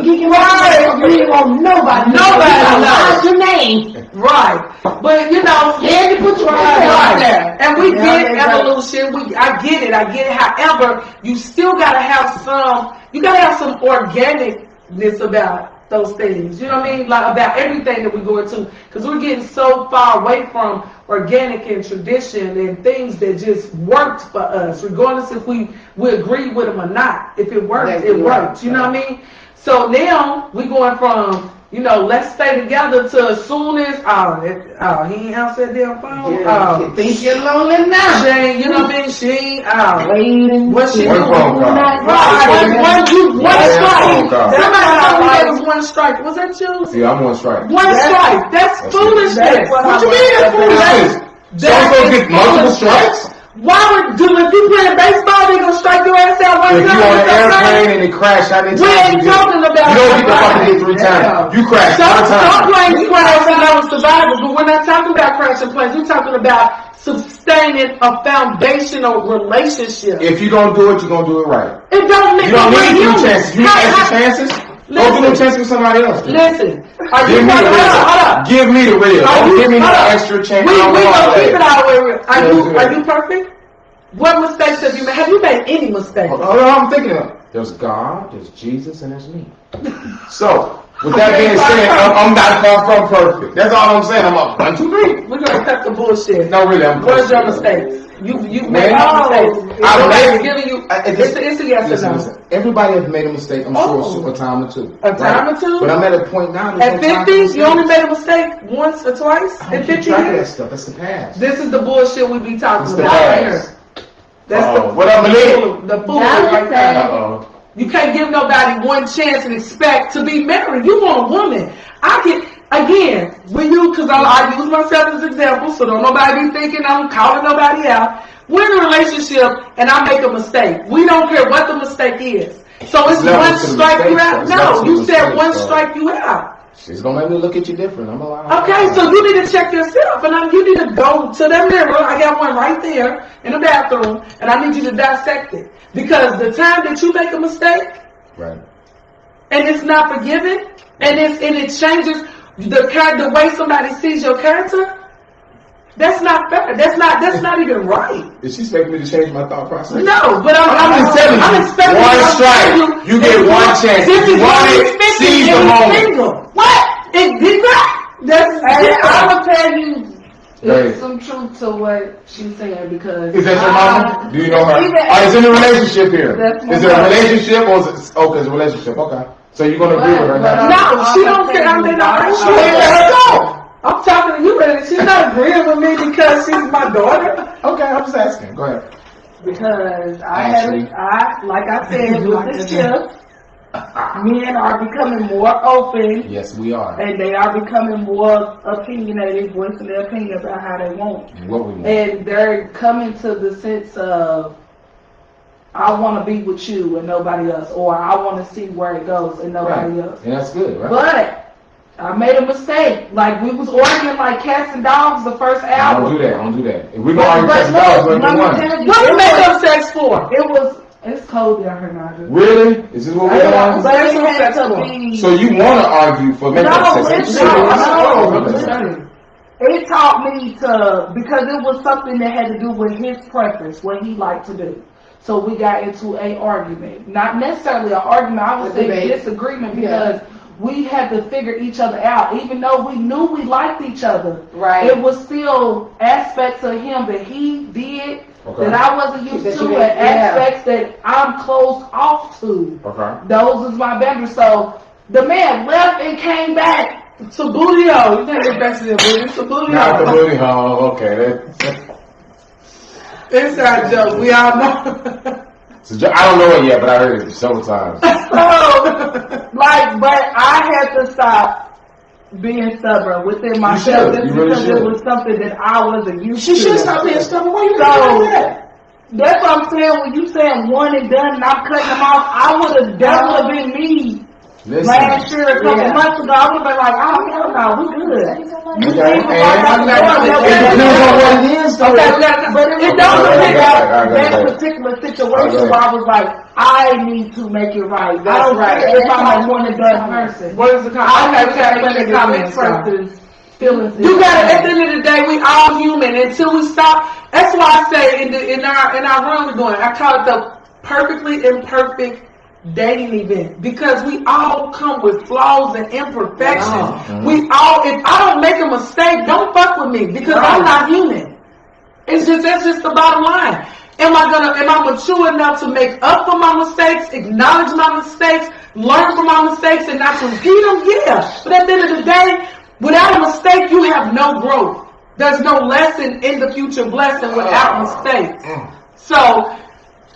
didn't want nobody. What's your name? Right. But Yeah, you put your name out there. and we get evolution. I get it. However, you still gotta have some organicness about those things. You know what I mean? Like about everything that we go into, because we're getting so far away from organic and tradition and things that just worked for us, regardless if we agree with them or not. If it worked, it worked. You know what I mean? So now we going from let's stay together to as soon as he ain't answered that damn phone. You think you're lonely now? She ain't, you know what I mean? She ain't Waiting. what she One doing? phone call. One strike. Phone call. Somebody told me that was one strike. Was that you? See, I'm one strike. One strike. That's foolishness. That's What you mean that's foolishness? So get multiple strikes? Why would if you playing baseball, they gonna strike your ass out one If you time? on an airplane and it crashed, how many We times ain't you talking about You don't get the surviving. fucking hit 3 times. You crash Some 1 time. planes crash and I was survivors, but we're not talking about crashing planes. We're talking about sustaining a foundational relationship. If you don't do it, you're gonna do it right. It don't make You don't need you. 3 chances. You need extra chances. Go do them chances with somebody else. Listen, are Give you me the real. hold up. Give me the real. Don't give me no extra chance. We I don't gonna want keep it that. all the way real. Yeah, Are you perfect? What mistakes have you made? Have you made any mistakes? Hold on, I'm thinking of. There's God, there's Jesus, and there's me. So, with that being said, I'm not far from perfect. That's all I'm saying. I'm up 1, 2, 3. We're gonna cut the bullshit. No, really, I'm Where's your close. mistakes? You made Man, mistakes. I've Nobody's made- giving you. Listen, It's a yes or no. listen. Everybody has made a mistake, I'm sure, a time or two. A time or two? But I'm at a point now. At 50, you only made a mistake once or twice I in don't keep 50 track of that years. stuff. That's the past. This is the bullshit we be talking It's the about right past. here. That's Uh-oh. What up, Malik? the fool right there. Uh-oh. You can't give nobody one chance and expect to be married. You want a woman. Because I use myself as an example, so don't nobody be thinking I'm calling nobody out. We're in a relationship and I make a mistake. We don't care what the mistake is. So it's Levels one to the strike you mistakes, out. though. No, Levels to you the said mistakes, one though. strike you out. She's gonna make me look at you different. I'm allowed. Okay, so you need to check yourself, and you need to go to the mirror. I got one right there in the bathroom, and I need you to dissect it. Because the time that you make a mistake, Right. and it's not forgiven, and it changes the way somebody sees your character, that's not fair. That's not even right. Is she expecting me to change my thought process? No, but I'm just telling you. I'm expecting One I'm strike. telling You get one chance. This If you is want what it, I'm expecting seize the every moment. single. What? It did not. I will tell you Right. there's some truth to what she's saying because Is that your mama? Do you know her? Oh, it's in a relationship here. That's my Is it a mama. relationship or is it? Okay, it's a relationship. Okay. So you're gonna agree with her now? No, she don't say I'm in a She ain't relationship. let her go. I'm talking to you, and she's not agreeing with me because she's my daughter. Okay, I'm just asking. Go ahead. Because Ashley. like I said, with the shift, men are becoming more open Yes, we are. and they are becoming more opinionated, voicing their opinion about how they want. And what we want. And they're coming to the sense of, I want to be with you and nobody else, or I want to see where it goes and nobody else. And that's good, right? But I made a mistake. Like, we was arguing like cats and dogs the first I hour. don't do that. I don't do that. If we're going to argue But cats and dogs, look, we're let me one. tell you, What it you make was- up sex for? It's cold down here now. Really? Is this what we're on? But it had to be. So you want to argue for making No, up sex? it's Are you not. serious? No. It taught me to, because it was something that had to do with his preference, what he liked to do. So we got into a argument. Not necessarily an argument, I would say debate. disagreement, because we had to figure each other out. Even though we knew we liked each other, Right. it was still aspects of him that he did Okay. that I wasn't used That to, you and didn't- yeah. aspects that I'm closed off to. Okay. Those is my boundaries. So the man left and came back. Sabulio. You can't get back to the booty. Not the Sabulio. booty hole. Okay. Inside joke. We all know. I don't know it yet, but I heard it several times. So, like, but I had to stop being stubborn within myself should. just You really because should. it was something that I wasn't used She to. should stop being stubborn. Why you So, doing that? that's what I'm saying. When you saying one and done and I'm cutting them off, that would have been me Listen. last year, a couple months ago. I would have been like, oh, hell no, we good. You Okay, see, and before I got it the door, depends on what it is, though. Okay, but it don't Okay, depend okay, on okay. that particular situation Okay. where I was like, I need to make it right. I That's don't right. care if I'm a one and done person. What is the comment? Okay, we gotta put the comments down. person's feelings. You gotta, at the end of the day, we all human until we stop. That's why I say in our room we're doing, I call it the perfectly imperfect dating event, because we all come with flaws and imperfections. We all, if I don't make a mistake, don't fuck with me, because I'm not human. That's just the bottom line. Am I mature enough to make up for my mistakes, acknowledge my mistakes, learn from my mistakes, and not to repeat them? Yeah. But at the end of the day, without a mistake, you have no growth. There's no lesson in the future blessing without mistakes. So,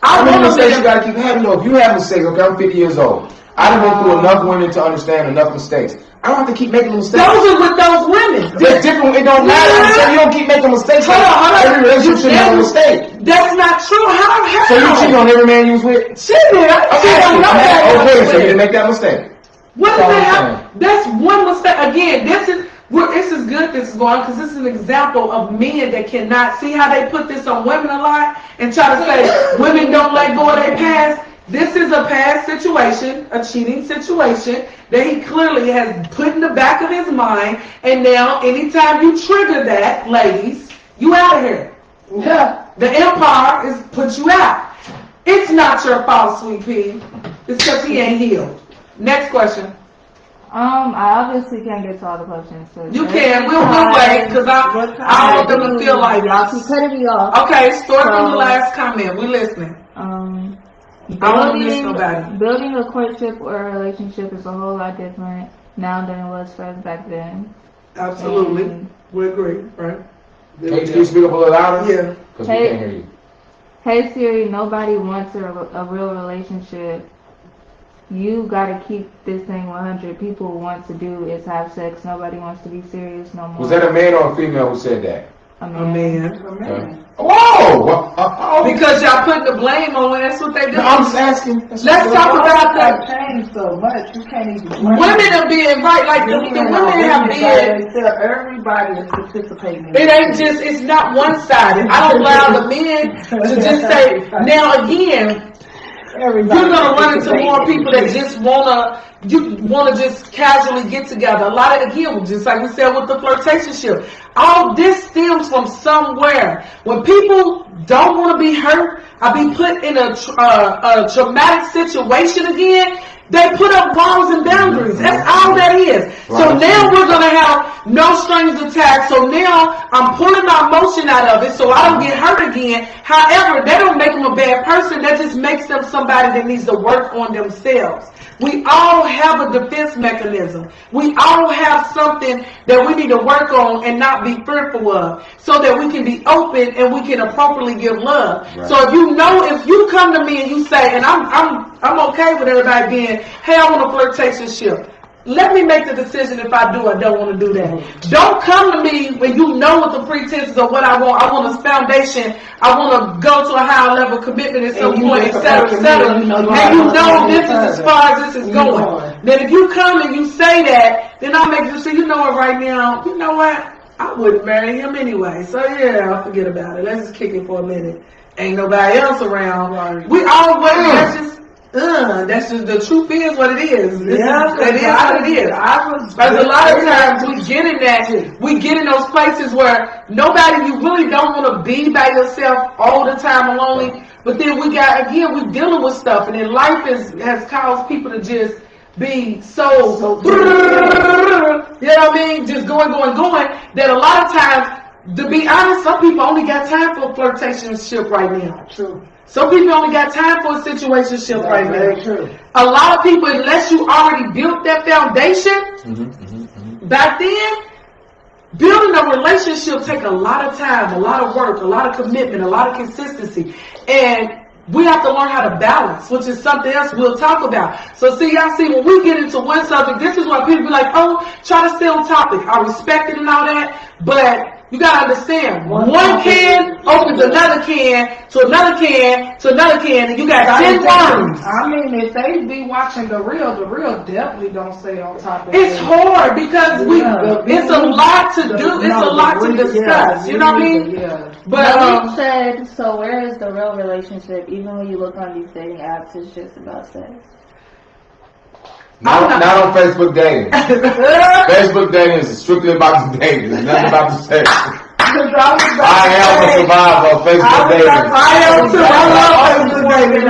How many mistakes you to gotta keep having though? If you have mistakes, okay, I'm 50 years old. I done been through enough women to understand enough mistakes. I don't have to keep making mistakes. those are with those women. It's different. It don't matter. I'm saying you don't keep making mistakes. Hold on. Every relationship should have a mistake. That's not true. How? So you cheat on every man you was with? Cheated. I cheated on nobody. Okay, so you didn't make that mistake. What That's all does that I'm have? That's one mistake. Again, this is good. This is going, because this is an example of men that cannot see how they put this on women a lot and try to say women don't let go of their past. This is a past situation, a cheating situation that he clearly has put in the back of his mind. And now, anytime you trigger that, ladies, you out of here. Yeah. The empire is put you out. It's not your fault, sweet pea. It's because he ain't healed. Next question. I obviously can't get to all the questions. So You can. We'll wait, because I want them to feel like y'all keep cutting me off. Okay, start from the last comment. We listening. I don't want to miss nobody. Building a courtship or a relationship is a whole lot different now than it was for us back then. Absolutely. And We agree, right? Can you speak up a little louder? Yeah. Because we can't hear you. hey Siri, nobody wants a real relationship. You gotta keep this thing 100. People want to do is have sex. Nobody wants to be serious no more. Was that a man or a female who said that? I A mean, man. Okay. Whoa! Because y'all put the blame on when that's what they do. No, I'm just asking. Let's talk about I've that. changed so much. You can't even. Women are being right, like the women have been. Everybody is participating. It ain't just, it's not one-sided. I don't allow the men to just say, now again, you're gonna run into more people that just wanna just casually get together. A lot of, again, just like we said with the flirtationship, all this stems from somewhere. When people don't want to be hurt or be put in a traumatic situation again, they put up walls and boundaries. That's all that is. So now we're going to have no strings attached. So now I'm pulling my emotion out of it so I don't get hurt again. However, that don't make them a bad person. That just makes them somebody that needs to work on themselves. We all have a defense mechanism. We all have something that we need to work on and not be fearful of, so that we can be open and we can appropriately give love. Right. So if you come to me and you say, and I'm okay with everybody being, hey, I want a flirtationship. Let me make the decision if I do or don't want to do that. Don't come to me when you know what the pretenses of what I want. I want a foundation. I want to go to a higher level commitment at some point, et cetera, et cetera. And you know this is as far as this is going. Then if you come and you say that, then I'll make you say, you know what, right now, you know what? I wouldn't marry him anyway. So yeah, I'll forget about it. Let's just kick it for a minute. Ain't nobody else around. We always, that's just the truth is what it is. Yeah, it is what it is. Because a lot of times we get in that, we get in those places where nobody, you really don't want to be by yourself all the time alone. But then we dealing with stuff, and then life has caused people to just be so you know what I mean? Just going, that a lot of times, to be honest, some people only got time for a flirtationship right now. True. Some people only got time for a situationship right now. Very true. A lot of people, unless you already built that foundation, back then, building a relationship take a lot of time, a lot of work, a lot of commitment, a lot of consistency. And we have to learn how to balance, which is something else we'll talk about. So see, y'all see, when we get into one subject, this is why people be like, oh, try to stay on topic. I respect it and all that, but you gotta understand, one can opens another can to another can to another can, and you got 10 worms. I mean, if they be watching the real definitely don't stay on topic. It's hard because it's a lot to do. It's a lot to discuss. You know what I mean? Yeah. But Malik said, so where is the real relationship? Even when you look on these dating apps, it's just about sex. Not on Facebook dating. Facebook dating is strictly about the dating. It's nothing about the sex. I am a survivor of Facebook dating. I am too. I love Facebook dating. It's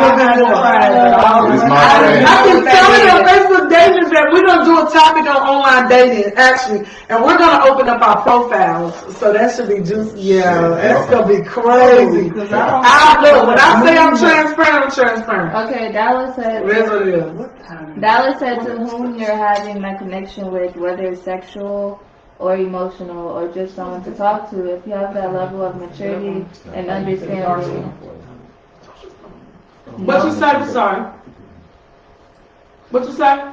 my friend. I can tell you on Facebook dating that we're going to do a topic on online dating, actually, and we're going to open up our profiles. So that should be juicy. Yeah, that's going to be crazy. Look, when I say I'm transparent, I'm transparent. Okay, Dallas said. It is what it is. Dallas said, to whom you're having that connection with, whether it's sexual or emotional or just someone to talk to, if you have that level of maturity and understanding. What you say? Sorry. What you say?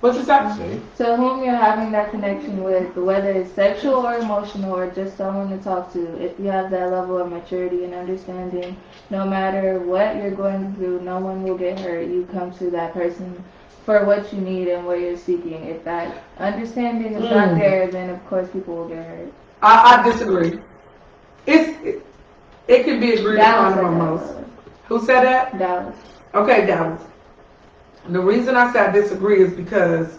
What you say? To whom you're having that connection with, whether it's sexual or emotional or just someone to talk to, if you have that level of maturity and understanding, no matter what you're going through, no one will get hurt. You come to that person for what you need and what you're seeking. If that understanding is not there, then of course people will get hurt. I disagree. It can be agreed upon almost. Who said that? Dallas. Okay, Dallas. The reason I say I disagree is because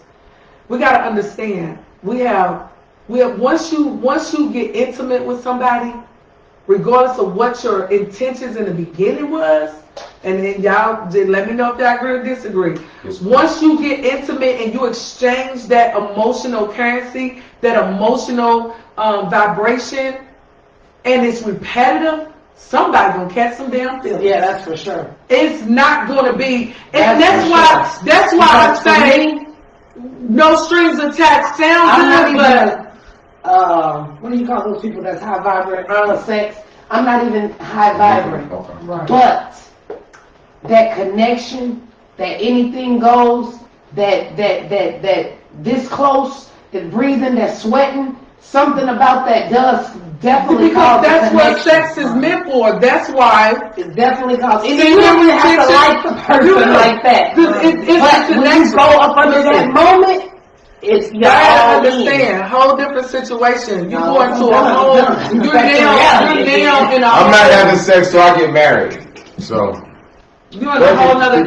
we got to understand we have once you get intimate with somebody, regardless of what your intentions in the beginning was, and then y'all let me know if y'all agree or disagree. Yes. Once you get intimate and you exchange that emotional currency, that emotional vibration, and it's repetitive, somebody gonna catch some damn feelings. Yeah, that's for sure. It's not gonna be, and that's why I say no strings attached sounds good, but what do you call those people that's high vibrant sex? I'm not even high vibrant, Okay. but that connection, that anything goes, that this close, that breathing, that sweating, something about that does definitely because cause that's a what connection. sex is meant for. That's why It definitely causes. And See, you don't even have to you- like the person like that. it's But the when next you go up under that moment, it's you gotta all in. understand, whole different situation. You No, go into a I'm whole, done. you're Back to now reality. in a I'm not whole, having sex till I get married. So, you're in a whole other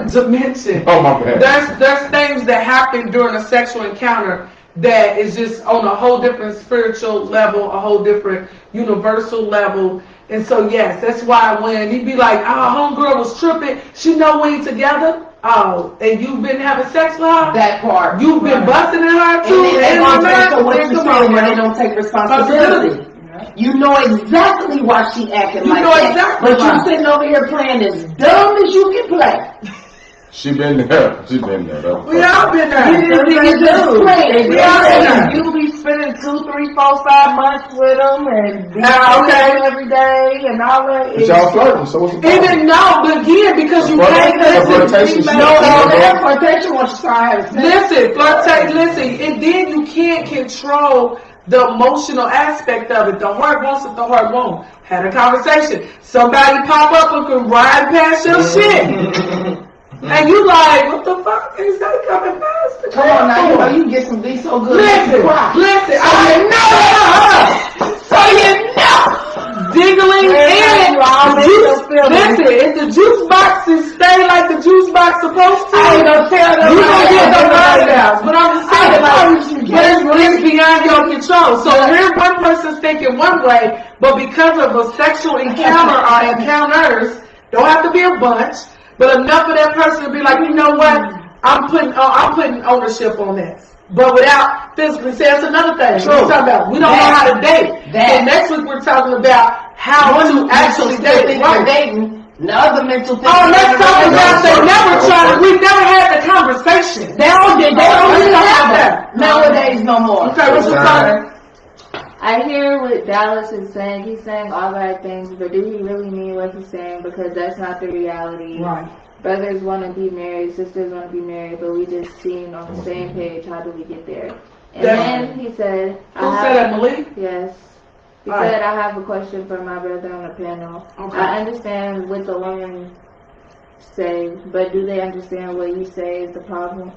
dimension. oh my bad. There's things that happen during a sexual encounter that is just on a whole different spiritual level, a whole different universal level. And so yes, that's why when he be like, oh, homegirl was tripping, she know we ain't together. Oh, and you've been having sex with her? That part. You've been busting in her And too? then they And want to her? take what Then you come say on, where they man. don't take responsibility. You know exactly why she acting You like know that. exactly but why. you sitting over here playing as dumb as you can play. She been there. She been there. We all been there. You didn't think it do. We all been there. You be spending 2, 3, 4, 5 months with them and be Okay. every day and all that. But y'all flirting, so what's the problem? Even no, but again, because you The can't flirtation listen. shit. No, That flirtation wants to start having sex. listen, flirtate, listen, and then you can't control the emotional aspect of it. The heart wants it, the heart won't. Had a conversation. Somebody pop up and can ride past your shit. And you like, what the fuck is that coming past? Come on now, you know you get some D so good. Listen, listen, I know. So you know. Diggling in. Listen, if the juice boxes stay like the juice box supposed to, I ain't gonna tell them. you gonna get the roundabouts. But I'm just saying, but it's beyond your control. So here one person's thinking one way, but because of a sexual encounter or encounters, don't have to be a bunch, but enough of that person to be like, you know what, I'm putting ownership on this. But without physically saying, that's another thing. True. We're talking about, we don't know how to date. That. So next week we're talking about how to actually date. Right. Dating. The other mental thing. Oh, let's talk about they never tried. We never had the conversation. They all did. They don't We even don't have have that. Nowadays, no more. Okay, what's your time? I hear what Dallas is saying. He's saying all the right things, but do he really mean what he's saying? Because that's not the reality. Right. Brothers want to be married, sisters want to be married, but we just seen on the same page. How do we get there? And then he said, Who said that, Malik? Yes. He All said, right. I have a question for my brother on the panel. Okay. I understand what the women say, but do they understand what you say is the problem?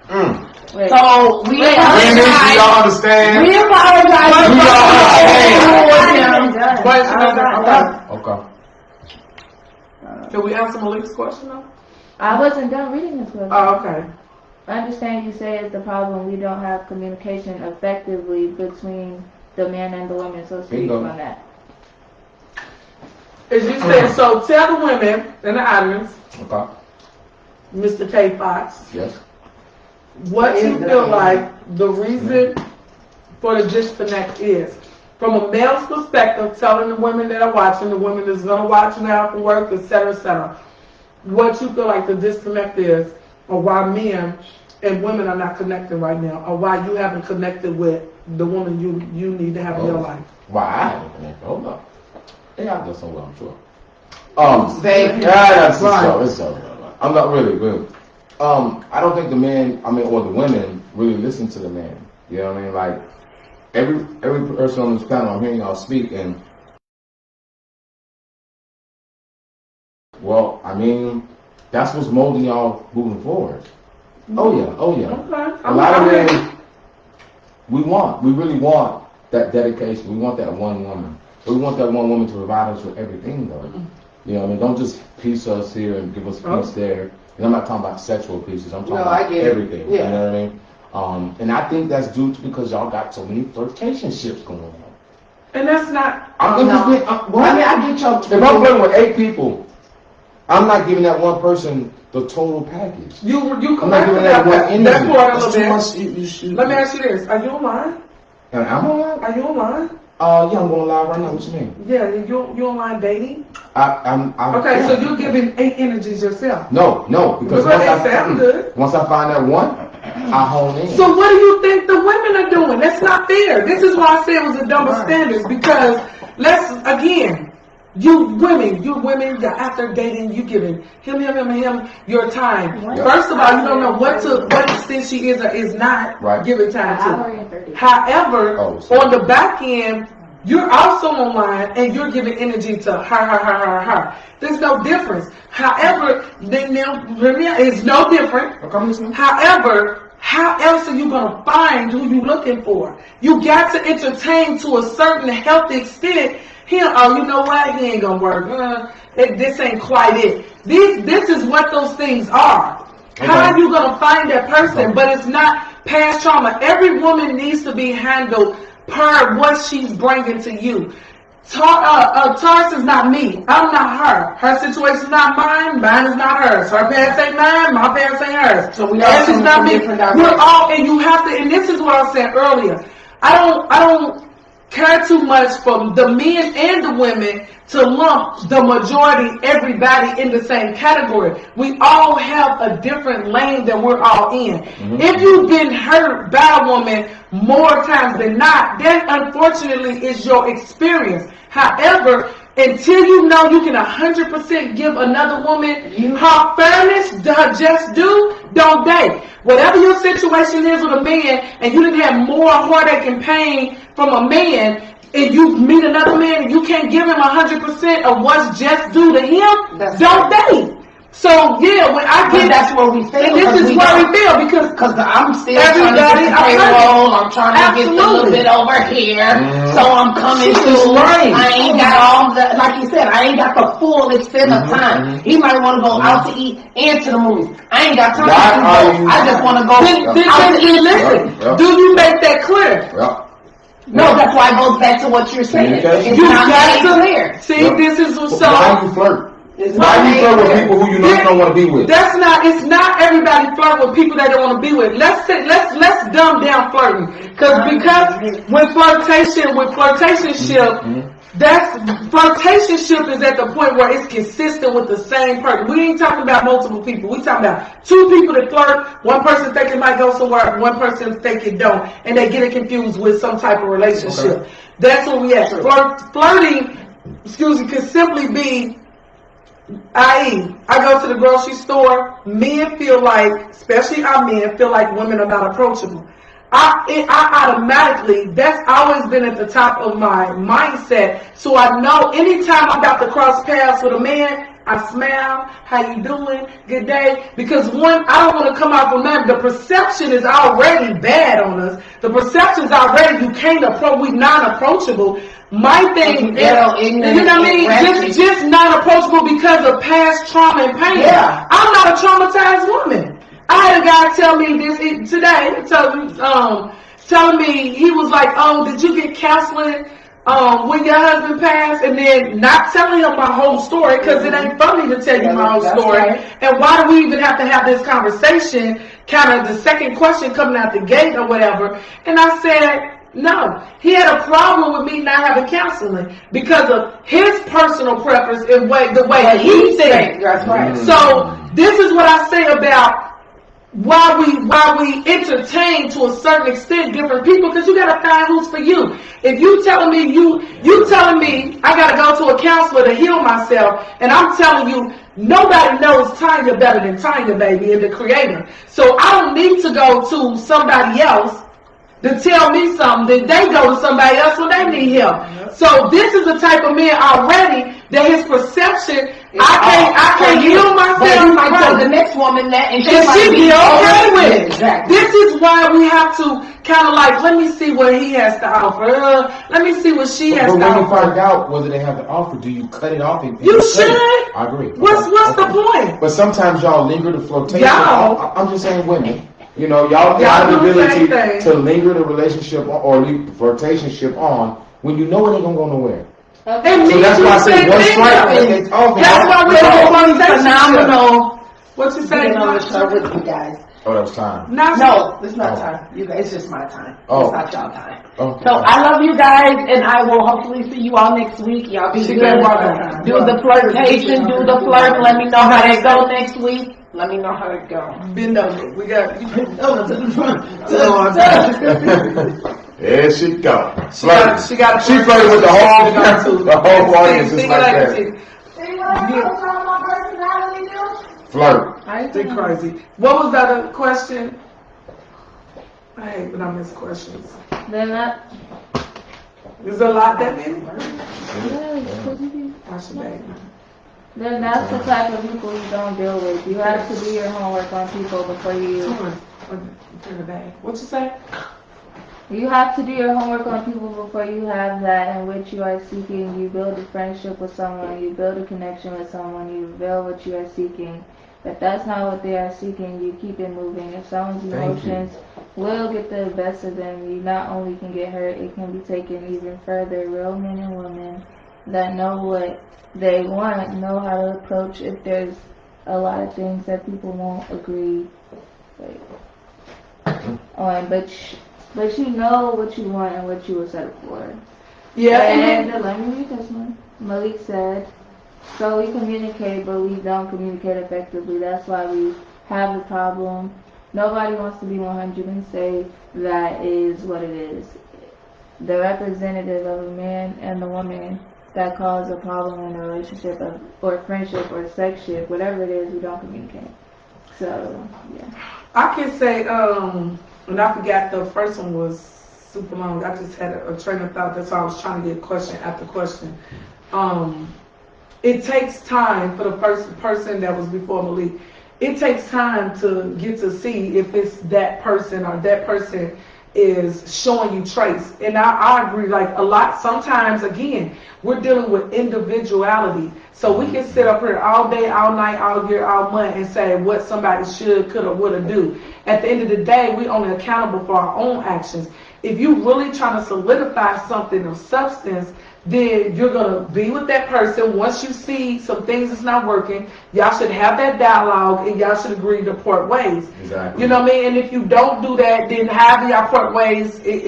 Wait. So we Women, do y'all understand? We apologize. Do y'all understand? Wait, Okay. Can we answer Malik's question though? I wasn't done reading this question. Oh, okay. I understand you say it's the problem we don't have communication effectively between the man and the woman, so speak Bingo. on that. As you said, so tell the women in the audience, Okay. Mr. K. Fox, Yes. what you feel like the reason for the disconnect is. From a male's perspective, telling the women that are watching, the women that's going to watch now for work, etc., what you feel like the disconnect is, or why men and women are not connecting right now, or why you haven't connected with the woman you need to have in your life. Why I haven't connected? Hold up. Yeah, I done somewhere, I'm sure. Baby. Yeah, that's so. It's so. I'm not really good. I don't think the men, or the women, really listen to the man. You know what I mean? Like, every person on this panel, I'm hearing y'all speak, and well, that's what's molding y'all moving forward. Oh yeah. Okay. A lot of men, we really want that dedication. We want that one woman. But we want that one woman to provide us with everything, though. You know what I mean? Don't just piece us here and give us a piece there. And I'm not talking about sexual pieces. I'm talking about everything. Yeah. You know what I mean? And I think that's due to because y'all got so many flirtationships going on. And that's not. I I get your. If I'm playing with 8 people, I'm not giving that one person the total package. You I'm correct not giving that about one that. energy. That's part of That's the too man. much. Let me ask you this: are you online? And I'm online? Are you online? Yeah, I'm going live right now. What you mean? Yeah, you online dating? I'm Okay, yeah. so you're giving 8 energies yourself. No, because But they sound good. once I find that one, I hone in. So what do you think the women are doing? That's not fair. This is why I said it was a double standard, because you women, you're after dating, you giving him your time. Yeah. First of all, you don't know what extent she is or is not Right. giving time An hour to. and 30. However, so- on the back end, you're also online and you're giving energy to her. There's no difference. However, it's no different. Okay, I'm listening. However, how else are you going to find who you're looking for? You got to entertain to a certain healthy extent. You know what? He ain't going to work. This ain't quite it. This is what those things are. Okay. How are you going to find that person? But it's not past trauma. Every woman needs to be handled per what she's bringing to you. Taurus is not me. I'm not her. Her situation's not mine. Mine is not hers. Her past ain't mine. My past ain't hers. So we all This is come not from me. different We're directions. all, and you have to. And this is what I said earlier. I don't care too much from the men and the women to lump the majority, everybody in the same category. We all have a different lane that we're all in. If you've been hurt by a woman more times than not, that unfortunately is your experience. However, until you know you can 100% give another woman her fairness, her just due, don't date. Whatever your situation is with a man, and you didn't have more heartache and pain from a man, and you meet another man and you can't give him 100% of what's just due to him, don't date. So yeah, when I get that's where we fail. this is where we fail because I'm still trying to get the payroll. I'm trying to get a little bit over here. So I'm coming through. I ain't got all the, like you said, I ain't got the full extent of time. He might want to go out to eat and to the movies. I ain't got time to do both. I just want to go out to eat. Listen, do you make that clear? No, that's why it goes back to what you're saying. It's You not got to clear. See, this is so. Why you flirt? Why you flirt with people who you know you don't want to be with? That's not. It's not everybody flirt with people they don't want to be with. Let's dumb down flirting because with flirtationship, that's flirtationship is at the point where it's consistent with the same person. We ain't talking about multiple people. We talking about two people that flirt. One person think it might go somewhere. One person think it don't, and they get it confused with some type of relationship. That's what we at. Flirting, can simply be. I go to the grocery store, men feel like, especially our men, feel like women are not approachable. I automatically, that's always been at the top of my mindset. So I know anytime I'm about to cross paths with a man, I smile, how you doing, good day. Because one, I don't want to come out from that. The perception is already bad on us. The perception is already, you can't approach, we non-approachable. My thing, you know what I mean? Just not approachable because of past trauma and pain. Yeah. I'm not a traumatized woman. I had a guy tell me this today, telling me, he was like, oh, did you get counseling when your husband passed? And then not telling him my whole story because it ain't funny to tell you my whole story. Right. And why do we even have to have this conversation? Kind of the second question coming out the gate or whatever. And I said, no, he had a problem with me not having counseling because of his personal preference and the way he thinks. That's right. So this is what I say about why we entertain to a certain extent different people, because you gotta find who's for you. If you telling me you telling me I gotta go to a counselor to heal myself, and I'm telling you nobody knows Tanya better than Tanya, baby, and the creator. So I don't need to go to somebody else to tell me something, then they go to somebody else when they need help. So this is the type of man already that his perception, I can't heal myself. But you might tell the next woman that, and she be okay with it. Exactly. This is why we have to kind of like, let me see what he has to offer. Let me see what she has to offer. But when you find out whether they have to offer, do you cut it off? You should. I agree. What's the point? But sometimes y'all linger the flirtation. I'm just saying women. You know, y'all got the ability to linger the relationship or leave the flirtationship on when you know it ain't gonna go nowhere. And so that's why I say one strike. That's why we have phenomenal. What you saying? On the show with you guys. Oh, that's time. No, it's not time. You guys, it's just my time. Oh. It's not y'all time. Okay. So I love you guys, and I will hopefully see you all next week. Y'all be good. Do the flirtation, do the flirt. Let me know how they go next week. Let me know how it go. Bend over. We got you bend over to the front. There she go. She flirted with the whole audience just like that. See what my personality do? Flirt. I think crazy. What was the other question? I hate when I miss questions. Then that. There's a lot that many. Then that's the type of people you don't deal with. You have to do your homework on people before you. What you say? You have to do your homework on people before you have that in which you are seeking. You build a friendship with someone, you build a connection with someone, you reveal what you are seeking. If that's not what they are seeking, you keep it moving. If someone's emotions will get the best of them, you not only can get hurt, it can be taken even further. Real men and women that know what they want, know how to approach if there's a lot of things that people won't agree on, but you know what you want and what you will settle for. Yeah, And let me read this one. Malik said, so we communicate, but we don't communicate effectively. That's why we have the problem. Nobody wants to be 100 and say that is what it is. The representative of a man and the woman that cause a problem in a relationship or friendship or sex ship, whatever it is, we don't communicate. So, yeah. I can say, and I forgot the first one was super long. I just had a train of thought. That's why I was trying to get question after question. It takes time for the person that was before Malik. It takes time to get to see if it's that person or that person is showing you traits. And I agree, like a lot, sometimes, again, we're dealing with individuality. So we can sit up here all day, all night, all year, all month and say what somebody should, could, or would do. At the end of the day, we're only accountable for our own actions. If you're really trying to solidify something of substance, then you're going to be with that person. Once you see some things that's not working, y'all should have that dialogue and y'all should agree to part ways. Exactly. You know what I mean? And if you don't do that, then having y'all part ways, it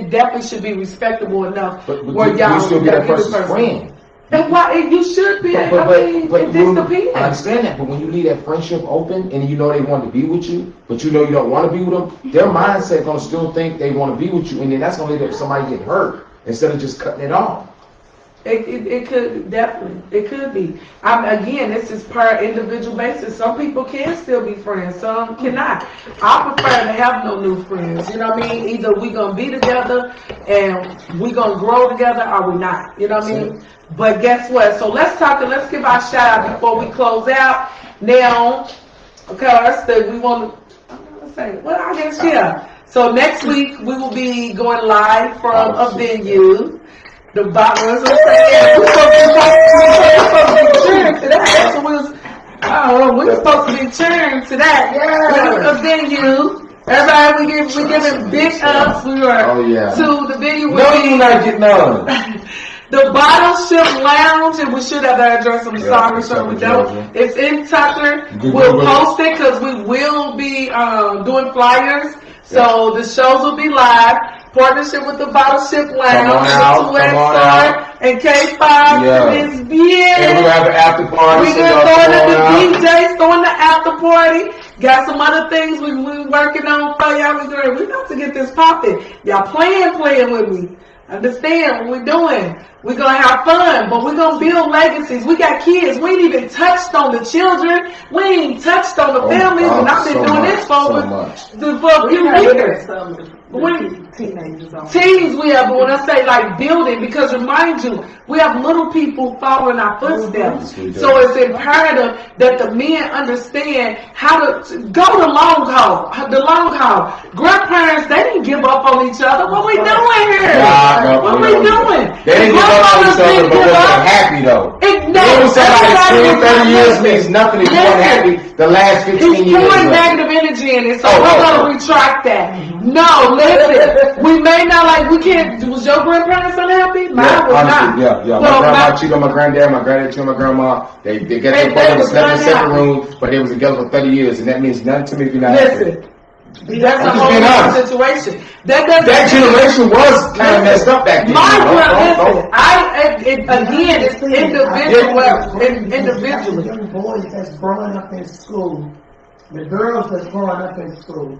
definitely should be respectable enough. But where you still be that person's friend. And why you should be? But it just depends. I understand that, but when you leave that friendship open and you know they want to be with you, but you know you don't want to be with them, their mindset gonna still think they want to be with you, and then that's gonna lead to somebody get hurt instead of just cutting it off. It could definitely, it could be. Again, this is per individual basis. Some people can still be friends, some cannot. I prefer to have no new friends. You know what I mean? Either we gonna be together and we gonna grow together, or we not. You know what I mean? But guess what? So let's give our shout out before we close out. Now, okay, we want to. I'm gonna say, well, I guess yeah. So next week we will be going live from a venue. The we're supposed to be cheering to that. So we're supposed to be cheering to that. Yeah. A venue. Everybody, we giving big ups. We were to the venue. No, you're not getting on. The Bottle Ship Lounge, and we should have that address. I'm sorry, so we don't. It's in Tucker. We'll post it because we will be doing flyers. So the shows will be live. Partnership with the Bottle Ship Lounge, and K5 is bien. And we'll have an after party. We're throwing the DJs, throwing the after party. Got some other things we working on for y'all. We're about to get this popping. Y'all playing with me. Understand what we're doing. We're going to have fun, but we're going to build legacies. We got kids. We ain't even touched on the children. We ain't touched on the families. And I've been doing this for a few years. Teens we have, but when I say like building, because remind you, we have little people following our footsteps. So it's imperative that the men understand how to go the long haul. Grandparents, they didn't give up on each other. What we doing here? What we doing? They didn't give up on each other, but wasn't happy though. It somebody 30 years means nothing if you weren't happy the last 15 years. He's pouring negative energy in it, so we're going to retract that. No, listen. We may not we can't. Was your grandparents unhappy? Mine was not. Yeah. My grandma cheated on my granddad. My granddad cheated on my grandma. They got their brother slept in separate rooms, but they was together for 30 years, and that means nothing to me if you're not happy. That's a whole other situation. That generation was kind of messed up back then. It's individually. The young boys that's growing up in school, the girls that's growing up in school,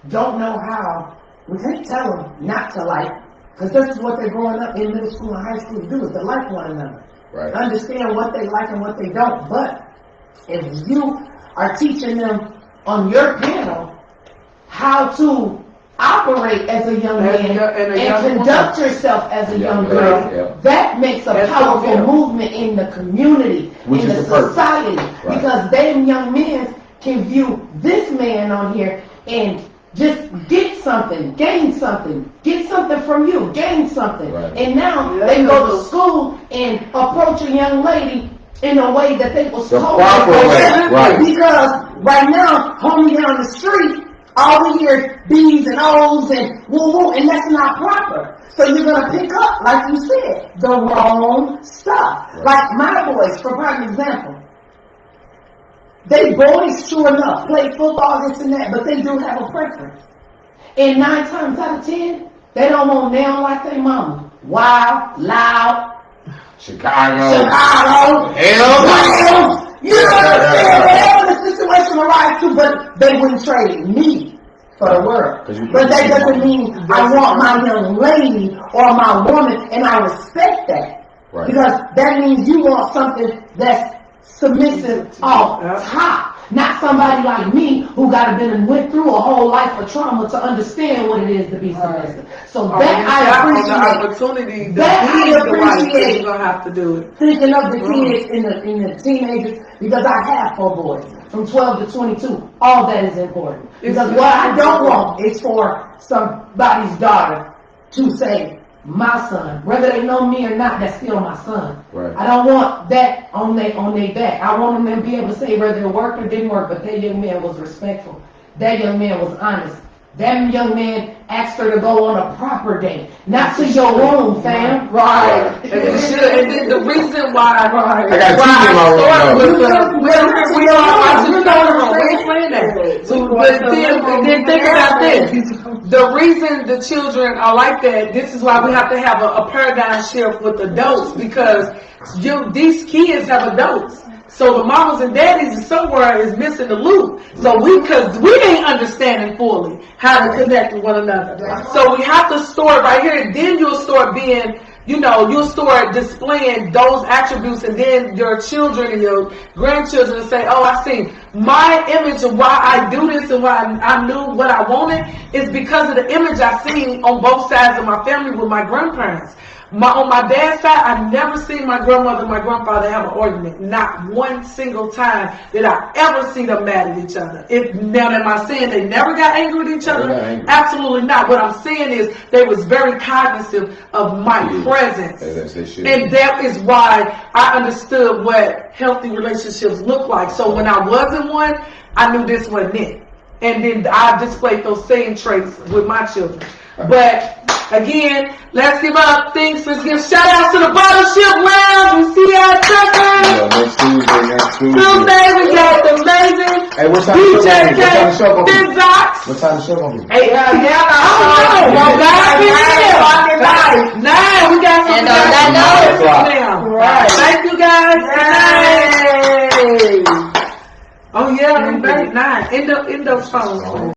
don't know how. We can't tell them not to like, because this is what they're growing up in middle school and high school to do, is to like one another. Right. Understand what they like and what they don't. But if you are teaching them on your panel how to operate as a young man and conduct yourself as a young girl, that makes a powerful movement in the community, in the society, because them young men can view this man on here and just get something, gain something, get something from you, gain something. Right. And now they can go to school and approach a young lady in a way that they was told. Right. Because right now, homie down the street, all we hear B's and O's and woo-woo, and that's not proper. So you're going to pick up, like you said, the wrong stuff. Right. Like my boys, for prime example. They boys, sure enough, play football, this and that, but they do have a preference. And 9 times out of 10, they don't want nail like their mama. wild, loud, Chicago. Hell. You understand? Whatever the situation arrives to, but they wouldn't trade me for the world. But that doesn't mean I want my young lady or my woman, and I respect that. Right. Because that means you want something that's submissive off top. Not somebody like me who went through a whole life of trauma to understand what it is to be submissive. So that I appreciate. Opportunity That I appreciate. You're gonna have to do it. Thinking of the kids in the teenagers, because I have 4 boys from 12 to 22. All that is important. Because what I don't want is for somebody's daughter to say, my son, whether they know me or not, that's still my son. Right. I don't want that on their back. I want them to be able to say whether it worked or didn't work, but that young man was respectful. That young man was honest. That young man asked her to go on a proper date, not to your room, fam. Right. And then the reason why I got TV in my room. we ain't playing that. But then think about this. The reason the children are like that, this is why we have to have a paradigm shift with adults, because these kids have adults. So the mamas and daddies somewhere is missing the loop. So because we ain't understanding fully how to connect with one another. So we have to store it right here, and then you'll start being, you'll start displaying those attributes, and then your children and your grandchildren say, oh, I see. My image of why I do this and why I knew what I wanted is because of the image I seen on both sides of my family with my grandparents. On my dad's side, I never seen my grandmother and my grandfather have an argument. Not one single time did I ever see them mad at each other. Now, am I saying they never got angry with each other? Absolutely not. What I'm saying is they was very cognizant of my presence. And that is why I understood what healthy relationships look like. So when I was in one, I knew this wasn't it. And then I displayed those same traits with my children. But again, let's give up things. Let's give shout outs to the Battleship Lounge. We see our truckers. Next Tuesday. We got the amazing Hey, what time the show gonna be? Big Zox. What time the show gonna be? Hey, Well, we got some now. Right. Thank you guys. Good night. Oh yeah, 9. End of phone.